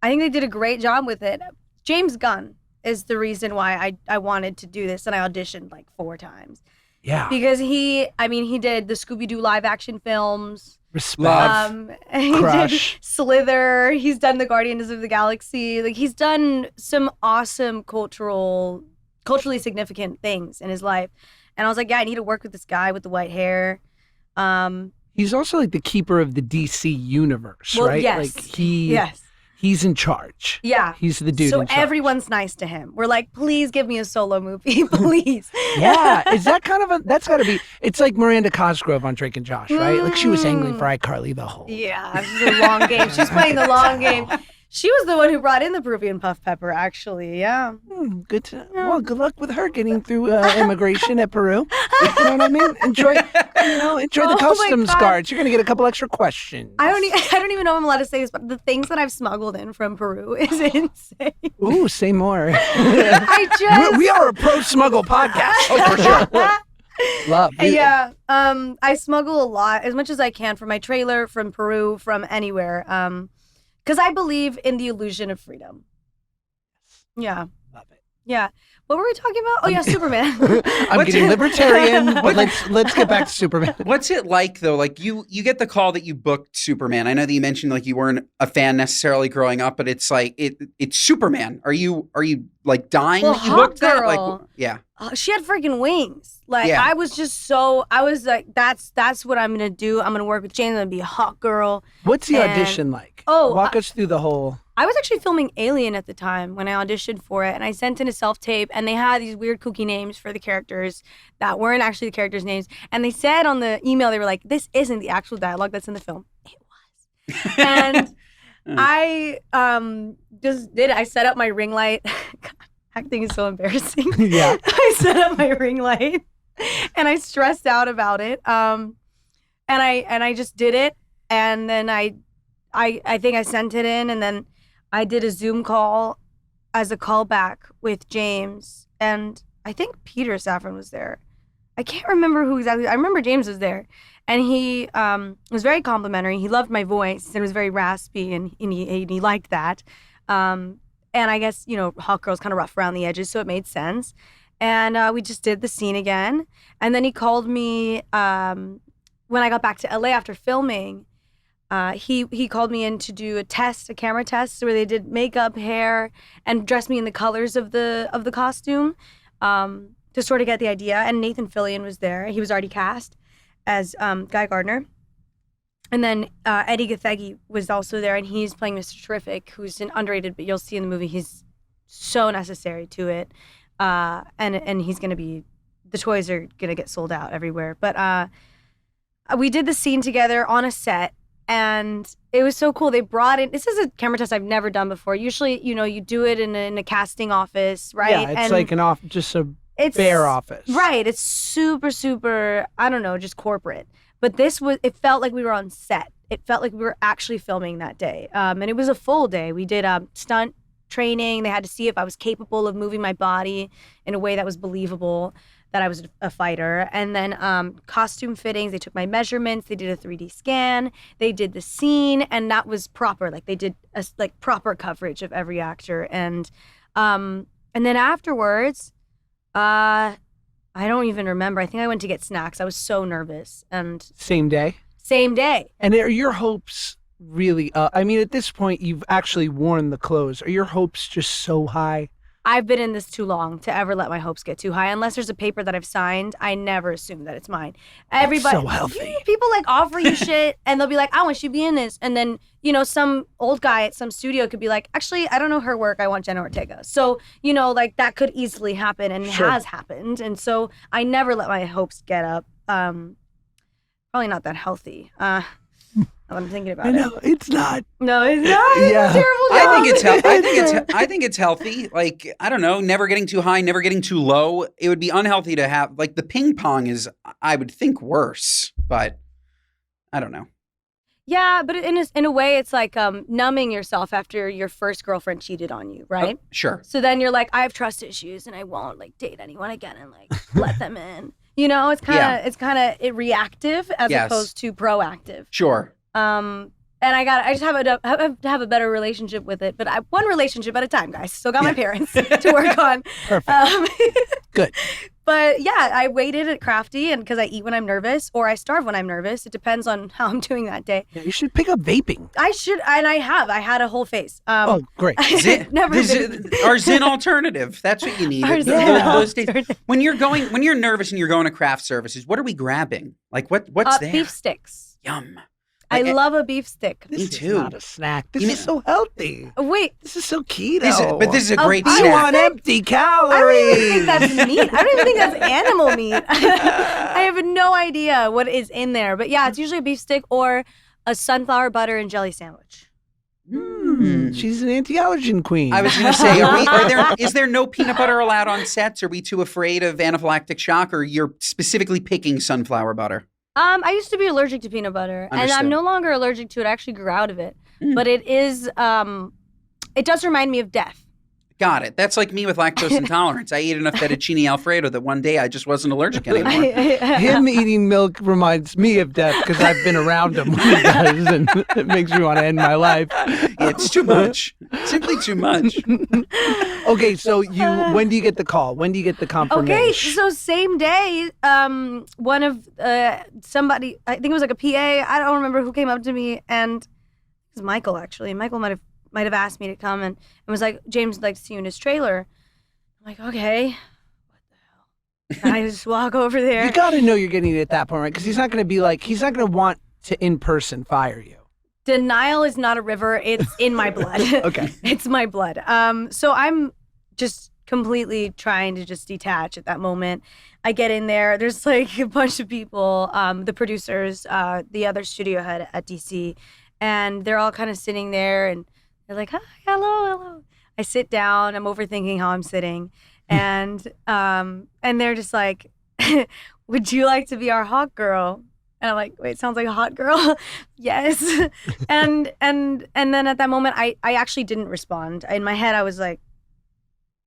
I think they did a great job with it. James Gunn is the reason why I wanted to do this, and I auditioned like 4 times. Yeah. Because he did the Scooby-Doo live action films. Respect. He Crush. did Slither. He's done the Guardians of the Galaxy. Like, he's done some awesome culturally significant things in his life. And I was like, yeah, I need to work with this guy with the white hair. He's also like the keeper of the DC universe, right? Yes. Like he's in charge. Yeah. He's the dude so in charge. Everyone's nice to him. We're like, please give me a solo movie, please. Yeah. Is that kind of that's got to be, it's like Miranda Cosgrove on Drake and Josh, right? Like she was angling for iCarly the whole. Yeah, this is a long game. She's playing the long game. She was the one who brought in the Peruvian Puff Pepper, actually. Yeah. Good. Well, good luck with her getting through immigration at Peru. You know what I mean? Enjoy the customs guards. You're gonna get a couple extra questions. I don't even know if I'm allowed to say this, but the things that I've smuggled in from Peru is insane. Ooh, say more. We are a pro smuggle podcast. Oh, for sure. Love. Yeah. I smuggle a lot, as much as I can, from my trailer, from Peru, from anywhere. Because I believe in the illusion of freedom. Yeah. Love it. Yeah. What were we talking about? Oh yeah, Superman. I'm getting libertarian, but let's get back to Superman. What's it like though? Like you get the call that you booked Superman. I know that you mentioned like you weren't a fan necessarily growing up, but it's like it's Superman. Are you like dying that you booked that? Like yeah. She had freaking wings. Like I was like, that's what I'm gonna do. I'm gonna work with James. I'm gonna be a Hawkgirl. What's the audition like? Walk us through the whole. I was actually filming Alien at the time when I auditioned for it, and I sent in a self-tape, and they had these weird kooky names for the characters that weren't actually the characters' names. And they said on the email, they were like, this isn't the actual dialogue that's in the film. It was. And I just did it. I set up my ring light. God, acting is so embarrassing. Yeah. I set up my ring light, and I stressed out about it. And I just did it, and then I think I sent it in, and then I did a Zoom call as a callback with James, and I think Peter Safran was there. I can't remember who exactly. I remember James was there, and he was very complimentary. He loved my voice, and it was very raspy, and he liked that. And I guess, Hawkgirl's kind of rough around the edges, so it made sense. And we just did the scene again, and then he called me when I got back to LA after filming. He called me in to do a camera test, where they did makeup, hair, and dressed me in the colors of the costume to sort of get the idea. And Nathan Fillion was there. He was already cast as Guy Gardner. And then Eddie Gathegi was also there, and he's playing Mr. Terrific, who's an underrated, but you'll see in the movie he's so necessary to it. And he's going to be, the toys are going to get sold out everywhere. But we did the scene together on a set. And it was so cool. They brought in, this is a camera test I've never done before. Usually, you do it in a casting office, right? Yeah, it's like just a bare office. Right. It's super, super, I don't know, just corporate. But it felt like we were on set. It felt like we were actually filming that day. And it was a full day. We did stunt training. They had to see if I was capable of moving my body in a way that was believable, that I was a fighter. And then costume fittings, they took my measurements, they did a 3D scan, they did the scene, and that was proper. Like they did proper coverage of every actor. And then afterwards, I don't even remember. I think I went to get snacks. I was so nervous. And Same day? Same day. And are your hopes really, at this point, you've actually worn the clothes. Are your hopes just so high? I've been in this too long to ever let my hopes get too high. Unless there's a paper that I've signed, I never assume that it's mine. Everybody, that's so healthy. People offer you shit, and they'll be like, I want you to be in this. And then, some old guy at some studio could be like, actually, I don't know her work. I want Jenna Ortega. So, that could easily happen, and it has happened. And so I never let my hopes get up. Probably not that healthy. I'm thinking about it. No, it's not. No, it's not. Yeah. It's a terrible job. I think it's healthy. Like, I don't know, never getting too high, never getting too low. It would be unhealthy to have, like, the ping pong is, I would think, worse, but I don't know. Yeah, but in a way, it's like numbing yourself after your first girlfriend cheated on you, right? Sure. So then you're like, I have trust issues, and I won't date anyone again and let them in. It's kind of reactive as opposed to proactive. Sure. And I just have to have a better relationship with it, but one relationship at a time, guys. Still got my parents to work on. Perfect. Good. But yeah, I waited at Crafty, and because I eat when I'm nervous, or I starve when I'm nervous. It depends on how I'm doing that day. Yeah, you should pick up vaping. I should, and I have. I had a whole face. Oh, great. Our Zyn alternative. That's what you need. Those days. When you're nervous and you're going to craft services, what are we grabbing? Like what's there? Beef sticks. Yum. I love a beef stick. This Me too. is not a snack. This is so healthy. Wait. This is so keto. But this is a great I snack. want empty calories. I don't even think that's meat. I don't even think that's animal meat. I have no idea what is in there. But yeah, it's usually a beef stick or a sunflower butter and jelly sandwich. She's an anti-allergen queen. I was going to say, is there no peanut butter allowed on sets? Are we too afraid of anaphylactic shock, or you're specifically picking sunflower butter? I used to be allergic to peanut butter, and I'm no longer allergic to it. I actually grew out of it. But it is, it does remind me of death. Got it. That's like me with lactose intolerance. I ate enough fettuccine Alfredo that one day I just wasn't allergic anymore. Him eating milk reminds me of death because I've been around him when he does, and it makes me want to end my life. It's too much. Simply too much. Okay, so when do you get the call? When do you get the confirmation? Okay, so same day, one of somebody, I think it was like a PA, I don't remember who came up to me, and it was Michael actually. Michael might have asked me to come and was like, James would like to see you in his trailer. I'm like, okay, what the hell? And I just walk over there. You got to know you're getting it at that point, right? Because he's not going to want to in person fire you. Denial is not a river. It's in my blood. Okay. It's my blood. So I'm just completely trying to just detach at that moment. I get in there. There's like a bunch of people, the producers, the other studio head at DC, and they're all kind of sitting there and they're like, hi, hello. I sit down. I'm overthinking how I'm sitting. And they're just like, would you like to be our Hawkgirl? And I'm like, wait, sounds like a hot girl. Yes. and then at that moment, I actually didn't respond. In my head, I was like,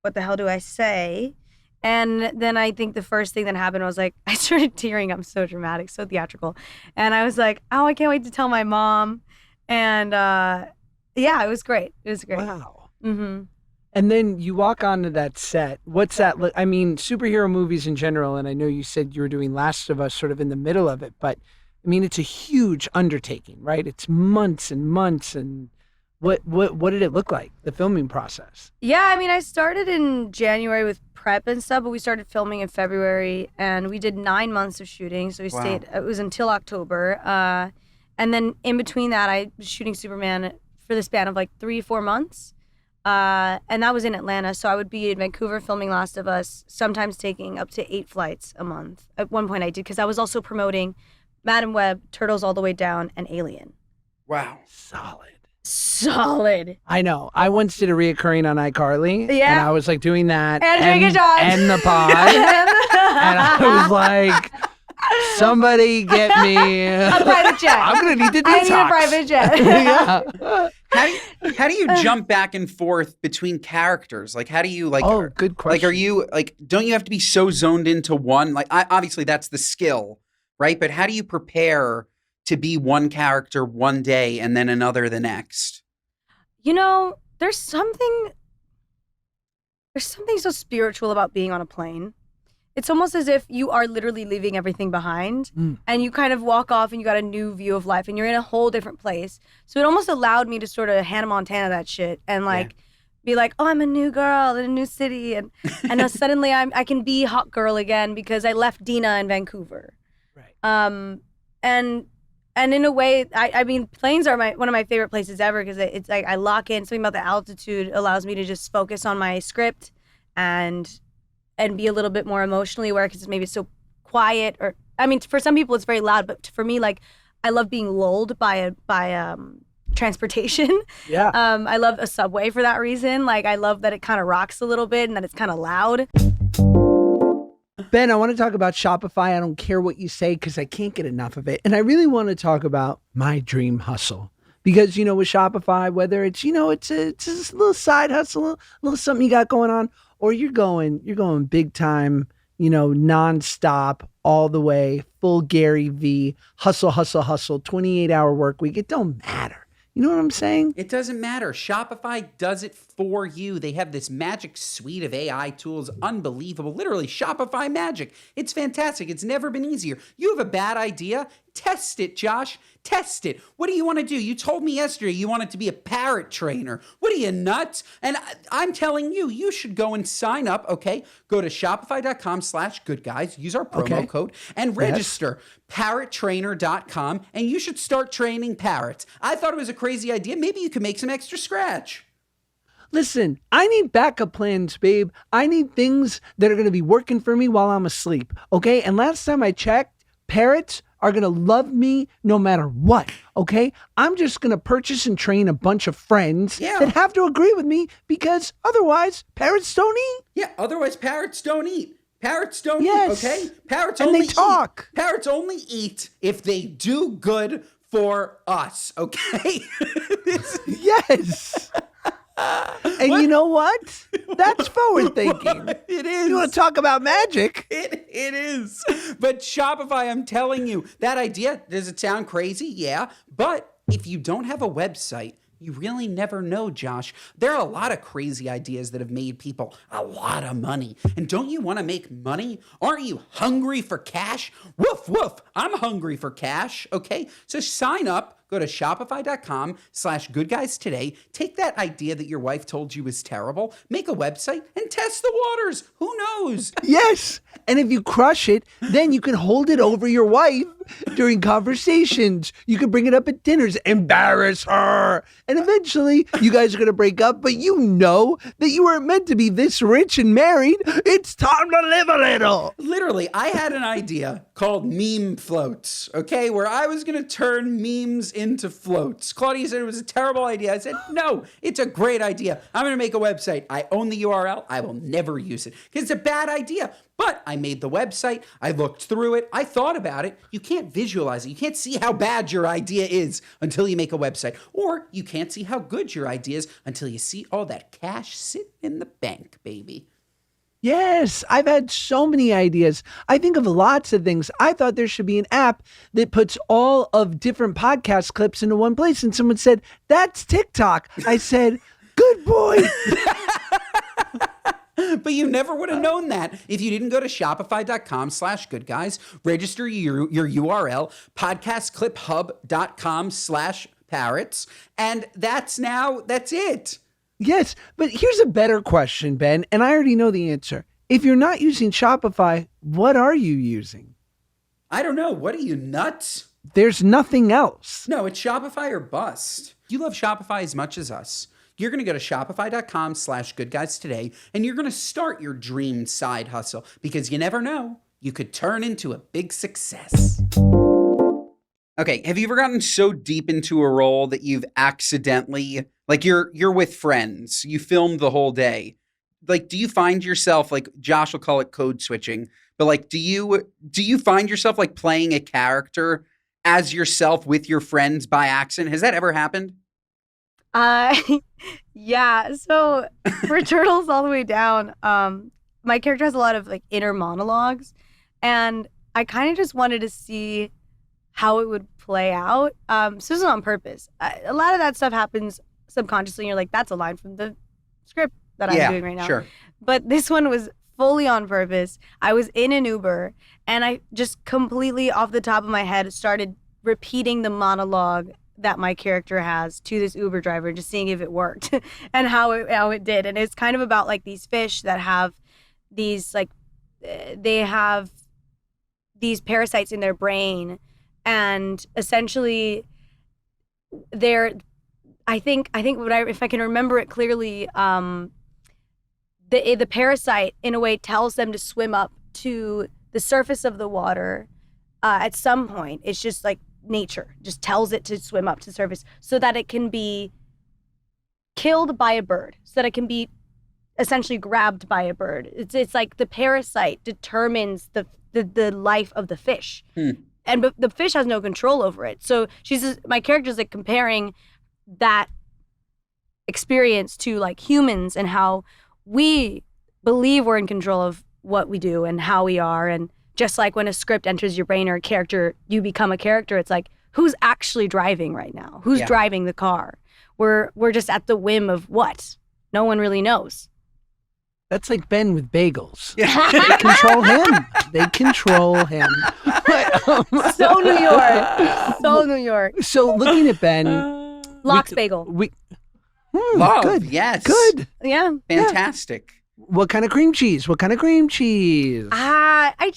what the hell do I say? And then I think the first thing that happened was like, I started tearing. I'm so dramatic, so theatrical. And I was like, oh, I can't wait to tell my mom. And yeah, it was great. It was great. Wow. Mm-hmm. And then you walk onto that set. What's that? I mean, superhero movies in general, and I know you said you were doing Last of Us sort of in the middle of it, but I mean, it's a huge undertaking, right? It's months and months. And what did it look like, the filming process? Yeah, I mean, I started in January with prep and stuff, but we started filming in February, and we did 9 months of shooting. So we stayed, it was until October. And then in between that, I was shooting Superman for the span of like 3-4 months. And that was in Atlanta. So I would be in Vancouver filming Last of Us, sometimes taking up to 8 flights a month. At one point I did, because I was also promoting Madam Web, Turtles All the Way Down, and Alien. Wow. Solid. I know. I once did a reoccurring on iCarly. Yeah. And I was like doing that. And drinking shots. And the pod. And I was like, somebody get me a private jet. I'm going to need to detox. I need a private jet. Yeah. How do you jump back and forth between characters? Like, how do you like? Oh, good question. Like, are you like? Don't you have to be so zoned into one? Like, obviously that's the skill, right? But how do you prepare to be one character one day and then another the next? You know, there's something so spiritual about being on a plane. It's almost as if you are literally leaving everything behind and you kind of walk off and you got a new view of life and you're in a whole different place. So it almost allowed me to sort of Hannah Montana that shit and like be like, oh, I'm a new girl in a new city. And now suddenly I can be Hawkgirl again because I left Dina in Vancouver. Right. And in a way, I mean, planes are one of my favorite places ever because it's like I lock in. Something about the altitude allows me to just focus on my script and be a little bit more emotionally aware because maybe it's so quiet. Or I mean, for some people it's very loud, but for me, like I love being lulled by transportation. Yeah. I love a subway for that reason. Like I love that it kind of rocks a little bit and that it's kind of loud. Ben, I want to talk about Shopify. I don't care what you say because I can't get enough of it. And I really want to talk about my dream hustle. Because, you know, with Shopify, whether it's, you know, it's a little side hustle, a little something you got going on, or you're going big time, you know, nonstop, all the way, full Gary V, hustle, 28-hour work week. It don't matter. You know what I'm saying? It doesn't matter. Shopify does it for you. They have this magic suite of AI tools. Unbelievable. Literally, Shopify magic. It's fantastic. It's never been easier. You have a bad idea? Test it, Josh. Test it. What do you want to do? You told me yesterday you wanted to be a parrot trainer. What are you, nuts? And I'm telling you, you should go and sign up, okay? Go to shopify.com/goodguys. Use our promo code and register. Parrottrainer.com, and you should start training parrots. I thought it was a crazy idea. Maybe you could make some extra scratch. Listen, I need backup plans, babe. I need things that are going to be working for me while I'm asleep, okay? And last time I checked, parrots are going to love me no matter what, okay? I'm just going to purchase and train a bunch of friends that have to agree with me because otherwise parrots don't eat. Yeah, otherwise parrots don't eat. Parrots don't eat, okay? Parrots and only they talk. Eat. Parrots only eat if they do good for us, okay? Yes. And you know what? That's forward thinking. It is. You want to talk about magic? It is. But Shopify, I'm telling you, that idea, does it sound crazy? Yeah. But if you don't have a website, you really never know, Josh. There are a lot of crazy ideas that have made people a lot of money. And don't you want to make money? Aren't you hungry for cash? Woof, woof. I'm hungry for cash. Okay, so sign up. Go to shopify.com/goodguys today. Take that idea that your wife told you was terrible, make a website, and test the waters. Who knows? Yes. And if you crush it, then you can hold it over your wife during conversations. You can bring it up at dinners, embarrass her. And eventually, you guys are going to break up, but you know that you weren't meant to be this rich and married. It's time to live a little. Literally, I had an idea called meme floats, okay, where I was going to turn memes into floats. Claudia said it was a terrible idea. I said, no, it's a great idea. I'm going to make a website. I own the URL. I will never use it because it's a bad idea. But I made the website. I looked through it. I thought about it. You can't visualize it. You can't see how bad your idea is until you make a website. Or you can't see how good your idea is until you see all that cash sitting in the bank, baby. Yes, I've had so many ideas. I think of lots of things. I thought there should be an app that puts all of different podcast clips into one place. And someone said, that's TikTok. I said, good boy. But you never would have known that if you didn't go to shopify.com/goodguys, register your URL, podcastcliphub.com/parrots. And that's it. Yes, but here's a better question, Ben, and I already know the answer. If you're not using Shopify, what are you using? I don't know. What are you, nuts? There's nothing else. No, it's Shopify or bust. You love Shopify as much as us. You're going to go to shopify.com/goodguys today, and you're going to start your dream side hustle because you never know. You could turn into a big success. Okay, have you ever gotten so deep into a role that you've accidentally, like you're with friends, you filmed the whole day. Like, do you find yourself, like Josh will call it code switching, but like, do you find yourself like playing a character as yourself with your friends by accident? Has that ever happened? Yeah. So for Turtles All the Way Down, my character has a lot of like inner monologues, and I kind of just wanted to see how it would play out. So this is on purpose. A lot of that stuff happens subconsciously, and you're like, that's a line from the script that I'm doing right now. Sure. But this one was fully on purpose. I was in an Uber, and I just completely off the top of my head started repeating the monologue that my character has to this Uber driver, just seeing if it worked and how it did. And it's kind of about like these fish that have these like, they have these parasites in their brain, and essentially I think if I can remember it clearly, the parasite in a way tells them to swim up to the surface of the water at some point. It's just like nature just tells it to swim up to the surface so that it can be killed by a bird, so that it can be essentially grabbed by a bird. It's like the parasite determines the life of the fish. But the fish has no control over it. So my character's like comparing that experience to like humans and how we believe we're in control of what we do and how we are. And just like when a script enters your brain or a character, you become a character. It's like, who's actually driving right now? Who's driving the car? We're just at the whim of what? No one really knows. That's like Ben with bagels. Yeah. They control him. They control him. So New York. So New York. So looking at Ben. Lox Bagel. Love, good. Yes. Good. Yeah. Fantastic. What kind of cream cheese? He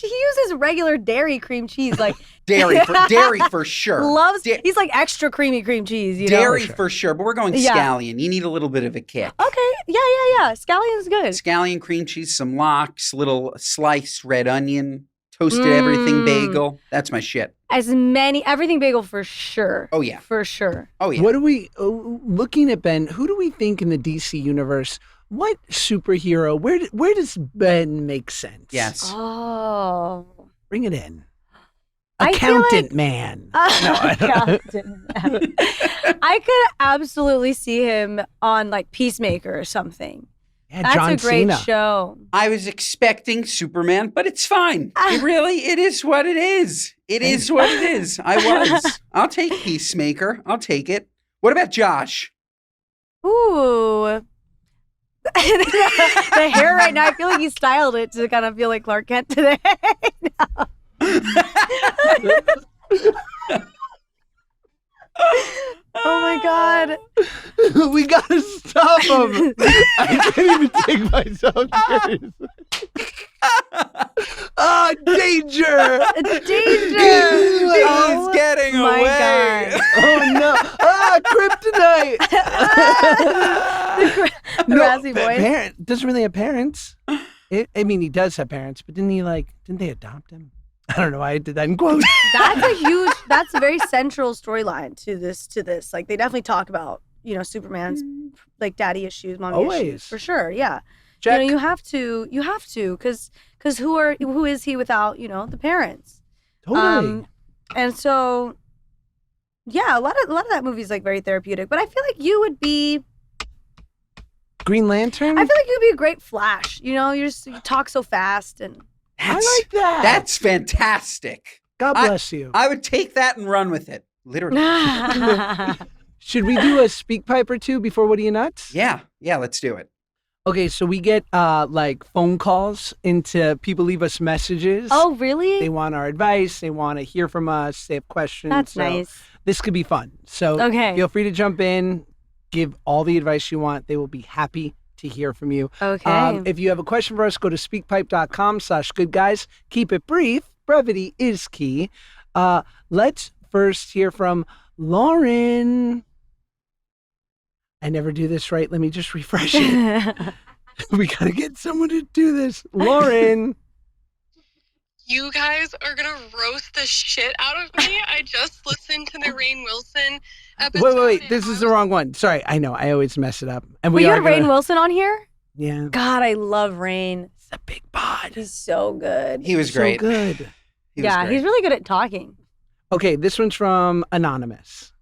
uses regular dairy cream cheese, like dairy for sure. He's like extra creamy cream cheese. Dairy for sure, but we're going scallion. You need a little bit of a kick. Okay, yeah. Scallion's good. Scallion, cream cheese, some lox, little sliced red onion, toasted everything bagel. That's my shit. Everything bagel for sure. Oh yeah, for sure. Oh yeah. What do we looking at Ben? Who do we think in the DC universe? What superhero? Where does Ben make sense? Yes. Oh. Bring it in. Accountant man. Accountant man. I could absolutely see him on like Peacemaker or something. Yeah, That's John a great Cena. show. I was expecting Superman, but it's fine. It is what it is. It is what it is. I'll take Peacemaker. I'll take it. What about Josh? Ooh. The hair right now, I feel like he styled it to kind of feel like Clark Kent today. Oh my God. We gotta stop him. I can't even take myself seriously. Danger! Danger! He's getting my away. God. Oh no! Kryptonite! The raspy voice. Doesn't really have parents. I mean, he does have parents, but didn't they adopt him? I don't know why I did that in quotes. That's a very central storyline to this. Like, they definitely talk about, Superman's like daddy issues, mommy issues, for sure. Yeah. Check. You have to, because who is he without, the parents? Totally. And so, yeah, a lot of that movie is like very therapeutic, but I feel like you would be Green Lantern? I feel like you'd be a great Flash. You talk so fast and I like that. That's fantastic. God bless you. I would take that and run with it. Literally. Should we do a speak pipe or two before What Are You Nuts? Yeah, let's do it. Okay, so we get like phone calls into people leave us messages. Oh, really? They want our advice. They want to hear from us. They have questions. That's nice. This could be fun. So feel free to jump in, give all the advice you want. They will be happy to hear from you. Okay. If you have a question for us, go to speakpipe.com/goodguys. Keep it brief. Brevity is key. Let's first hear from Lauren. I never do this right. Let me just refresh it. We got to get someone to do this. Lauren. You guys are going to roast the shit out of me. I just listened to the Rainn Wilson episode. Wait. This is the wrong one. Sorry. I know. I always mess it up. And you had Rainn Wilson on here? Yeah. God, I love Rainn. He's a big bod. He's so good. He was great. So good. He's really good at talking. Okay, this one's from Anonymous.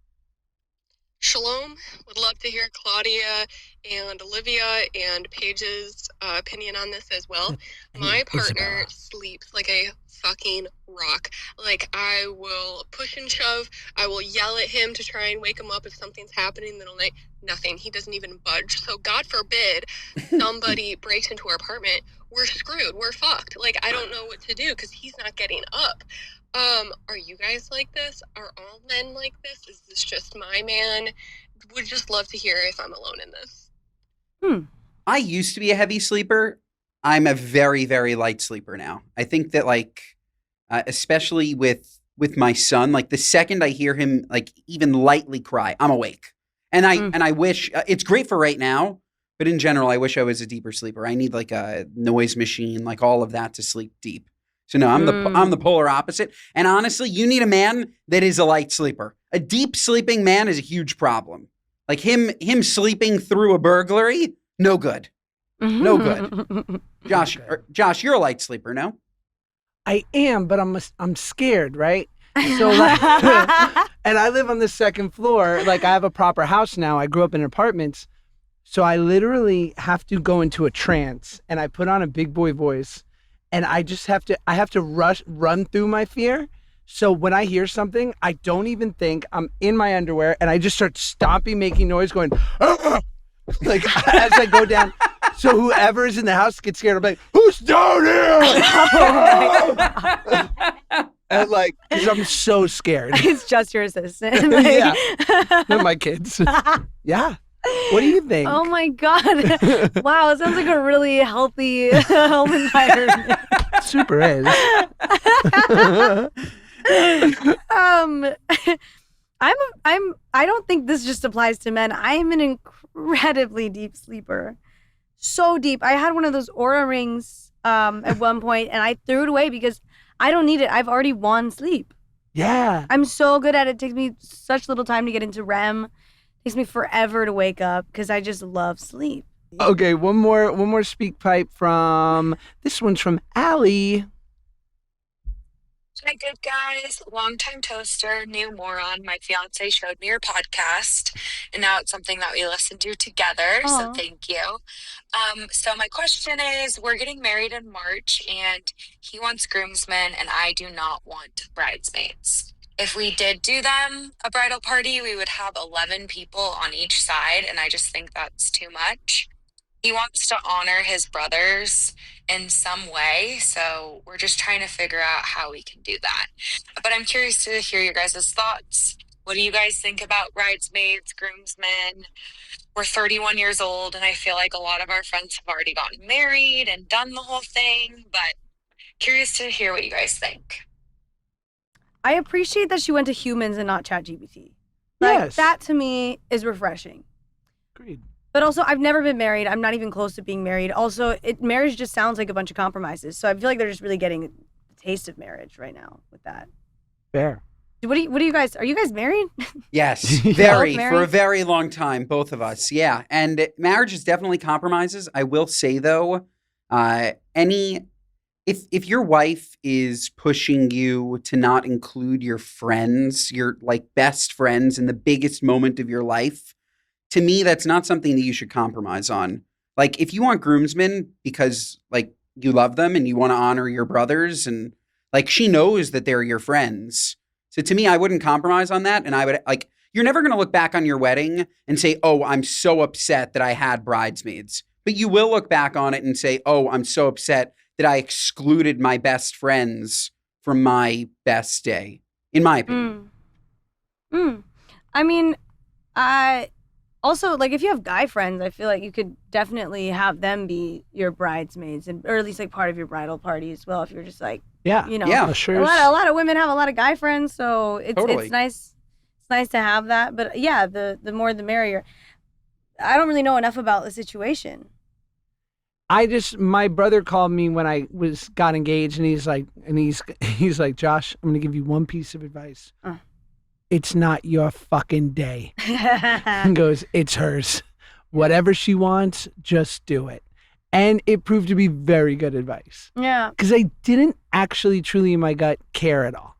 Shalom. Would love to hear Claudia and Olivia and Paige's opinion on this as well. My partner sleeps like a fucking rock. Like, I will push and shove. I will yell at him to try and wake him up if something's happening in the middle of the night. Nothing. He doesn't even budge. So God forbid somebody breaks into our apartment. We're screwed. We're fucked. Like, I don't know what to do because he's not getting up. Are you guys like this? Are all men like this? Is this just my man? Would just love to hear if I'm alone in this. I used to be a heavy sleeper. I'm a very, very light sleeper now. I think that especially with my son, like the second I hear him like even lightly cry, I'm awake. And I wish it's great for right now, but in general, I wish I was a deeper sleeper. I need like a noise machine, like all of that to sleep deep. So no, I'm the polar opposite. And honestly, you need a man that is a light sleeper. A deep sleeping man is a huge problem. Like him sleeping through a burglary, no good. No good. Josh, you're a light sleeper, no? I am, but I'm scared, right? So and I live on the second floor. Like I have a proper house now. I grew up in apartments. So I literally have to go into a trance and I put on a big boy voice and I have to run through my fear. So when I hear something, I don't even think. I'm in my underwear and I just start stomping, making noise, going, "Argh!" Like as I go down. So whoever is in the house gets scared. I'm like, who's down here? And like, because I'm so scared. It's just your assistant. Yeah. With my kids. Yeah. What do you think? Oh my God. Wow, it sounds like a really healthy home environment. Super is. I don't think this just applies to men. I am an incredibly deep sleeper. So deep. I had one of those Aura rings at one point and I threw it away because I don't need it. I've already won sleep. Yeah. I'm so good at it. It takes me such little time to get into REM. It takes me forever to wake up because I just love sleep. Okay, one more speak pipe from, this one's from Allie. Hi, good guys. Longtime toaster, new moron. My fiance showed me your podcast, and now it's something that we listen to together. Aw. So thank you. So my question is, we're getting married in March, and he wants groomsmen, and I do not want bridesmaids. If we did do them a bridal party, we would have 11 people on each side, and I just think that's too much. He wants to honor his brothers in some way, so we're just trying to figure out how we can do that. But I'm curious to hear your guys' thoughts. What do you guys think about bridesmaids, groomsmen? We're 31 years old, and I feel like a lot of our friends have already gotten married and done the whole thing, but curious to hear what you guys think. I appreciate that she went to humans and not ChatGPT. Like, Yes. that to me is refreshing. Agreed. But also, I've never been married. I'm not even close to being married. Also, marriage just sounds like a bunch of compromises. So I feel like they're just really getting a taste of marriage right now with that. Fair. What do you guys, are you guys married? Yes, Both very, married? for a very long time, both of us. Yeah. And marriage is definitely compromises. I will say though, if your wife is pushing you to not include your friends, your like best friends in the biggest moment of your life, to me, that's not something that you should compromise on. Like if you want groomsmen because like you love them and you want to honor your brothers and like she knows that they're your friends. So to me, I wouldn't compromise on that. And I would like, you're never going to look back on your wedding and say, oh, I'm so upset that I had bridesmaids. But you will look back on it and say, oh, I'm so upset that I excluded my best friends from my best day, in my opinion. I mean, also, like, if you have guy friends, I feel like you could definitely have them be your bridesmaids, or at least like part of your bridal party as well. If you're just like, Yeah. you know, Yeah. Sure. a lot of women have a lot of guy friends, so Totally. it's nice. It's nice to have that. But yeah, the more the merrier. I don't really know enough about the situation. My brother called me when I got engaged, and he's like, Josh, I'm gonna give you one piece of advice. It's not your fucking day. And goes, it's hers. Whatever she wants, just do it. And it proved to be very good advice. Yeah. Because I didn't actually truly in my gut care at all.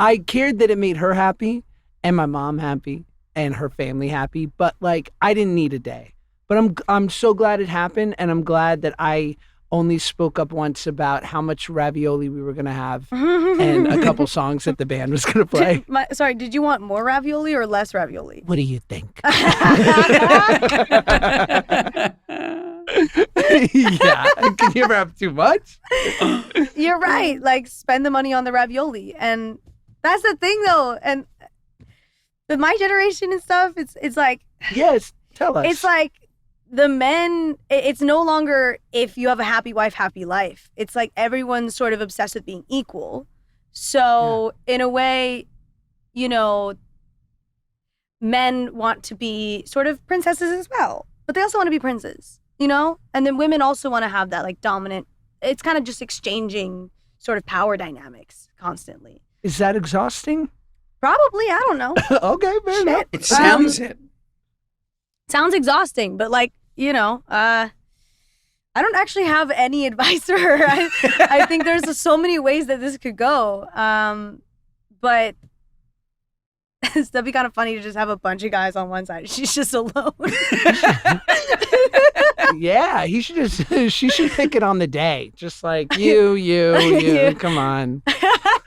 I cared that it made her happy and my mom happy and her family happy, but like I didn't need a day. But I'm so glad it happened, and I'm glad that I only spoke up once about how much ravioli we were going to have and a couple songs that the band was going to play. Sorry, did you want more ravioli or less ravioli? What do you think? Yeah. Can you ever have too much? You're right. Like, spend the money on the ravioli. And that's the thing, though. And with my generation and stuff, it's like... Yes, tell us. It's like the men, it's no longer if you have a happy wife, happy life. It's like everyone's sort of obsessed with being equal. So in a way, you know, men want to be sort of princesses as well, but they also want to be princes, you know? And then women also want to have that like dominant, it's kind of just exchanging sort of power dynamics constantly. Is that exhausting? Probably, I don't know. Okay, fair enough. It sounds it. Sounds exhausting, but like, you know, I don't actually have any advice for her. I think there's so many ways that this could go. But that'd be kind of funny to just have a bunch of guys on one side. She's just alone. Yeah, she should pick it on the day. Just like you. Come on.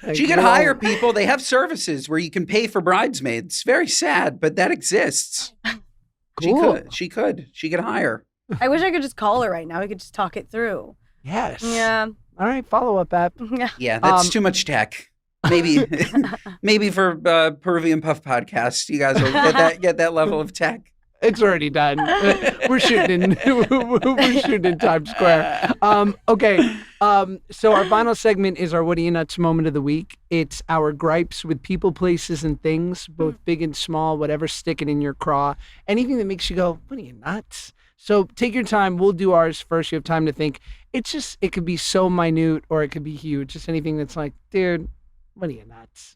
Like, She could hire people. They have services where you can pay for bridesmaids. Very sad, but that exists. Cool. She could hire. I wish I could just call her right now. We could just talk it through. Yes. Yeah. All right, follow up app. Yeah, that's too much tech. Maybe for Peruvian Puff podcast, you guys will get that level of tech. It's already done. We're shooting in Times Square. Okay. So our final segment is our What Are You Nuts moment of the week. It's our gripes with people, places, and things, both big and small, whatever's sticking in your craw. Anything that makes you go, what are you nuts? So take your time. We'll do ours first. You have time to think. It could be so minute or it could be huge. Just anything that's like, dude, what are you nuts?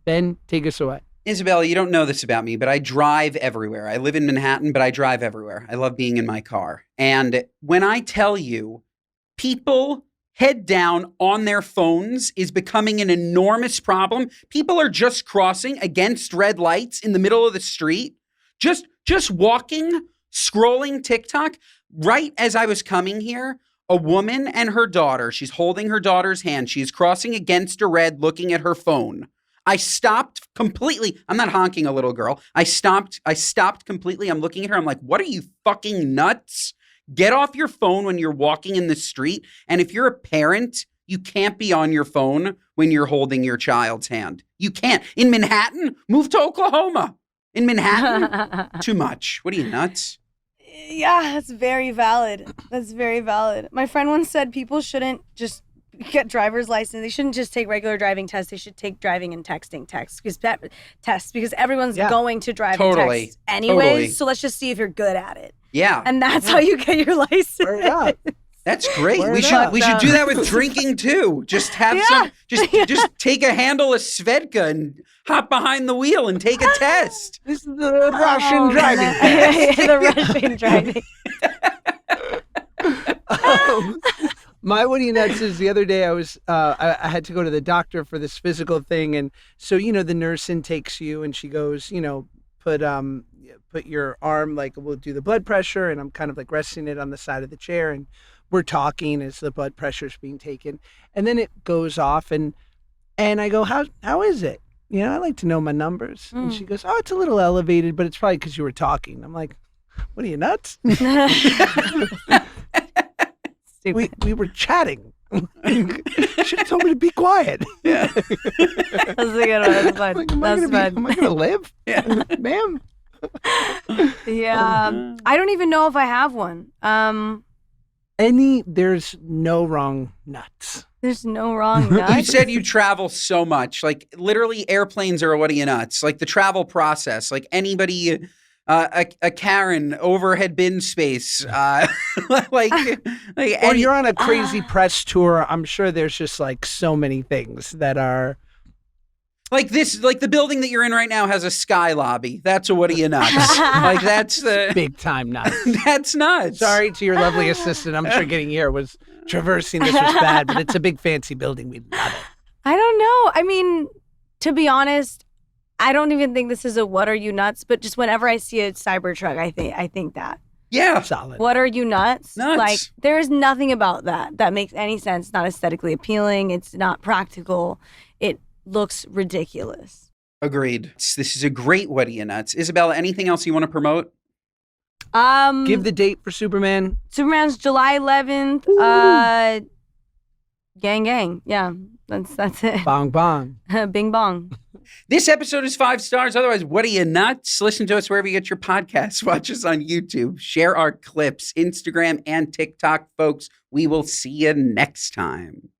Ben, take us away. Isabella, you don't know this about me, but I drive everywhere. I live in Manhattan, but I drive everywhere. I love being in my car. And when I tell you, people head down on their phones is becoming an enormous problem. People are just crossing against red lights in the middle of the street, just walking, scrolling TikTok. Right as I was coming here, a woman and her daughter, she's holding her daughter's hand. She is crossing against a red, looking at her phone. I stopped completely. I'm not honking a little girl. I stopped completely. I'm looking at her. I'm like, what are you fucking nuts? Get off your phone when you're walking in the street. And if you're a parent, you can't be on your phone when you're holding your child's hand. You can't. In Manhattan, move to Oklahoma. In Manhattan, too much. What are you, nuts? Yeah, that's very valid. That's very valid. My friend once said people shouldn't just get driver's license. They shouldn't just take regular driving tests. They should take driving and texting tests because everyone's going to drive and text anyways. Totally. So let's just see if you're good at it. Yeah. And that's how you get your license. That's great. We should do that with drinking too. Just have just take a handle of Svedka and hop behind the wheel and take a test. This is the Russian driving test. The Russian driving. My what are you nuts is the other day I had to go to the doctor for this physical thing, and so the nurse intakes you and she goes, put your arm, like we'll do the blood pressure, and I'm kind of like resting it on the side of the chair, and we're talking as the blood pressure's being taken, and then it goes off, and I go, how is it? I like to know my numbers. And she goes, oh, it's a little elevated, but it's probably because you were talking. I'm like, what are you, nuts? We were chatting. Should have told me to be quiet. Yeah. That's a good one. That's fun. Like, am I going to live? Yeah. Ma'am? Yeah. I don't even know if I have one. There's no wrong nuts. There's no wrong nuts. You said you travel so much. Like, literally, airplanes are what are you nuts? Like, the travel process. Like, anybody... a Karen overhead bin space, or you're on a crazy press tour. I'm sure there's just like so many things that are like this. Like the building that you're in right now has a sky lobby. That's a what are you nuts? Like that's the big time nuts. That's nuts. Sorry to your lovely assistant. I'm sure getting here was traversing this was bad, but it's a big fancy building. We love it. I don't know. I mean, to be honest, I don't even think this is a what are you nuts, but just whenever I see a Cybertruck, I think that. Yeah. Solid. What are you nuts? Nuts. Like, there is nothing about that makes any sense. It's not aesthetically appealing. It's not practical. It looks ridiculous. Agreed. This is a great what are you nuts. Isabella, anything else you want to promote? Give the date for Superman. Superman's July 11th. Gang. Yeah, that's it. Bong bong. Bing bong. This episode is 5 stars. Otherwise, what are you nuts? Listen to us wherever you get your podcasts. Watch us on YouTube. Share our clips, Instagram and TikTok, folks. We will see you next time.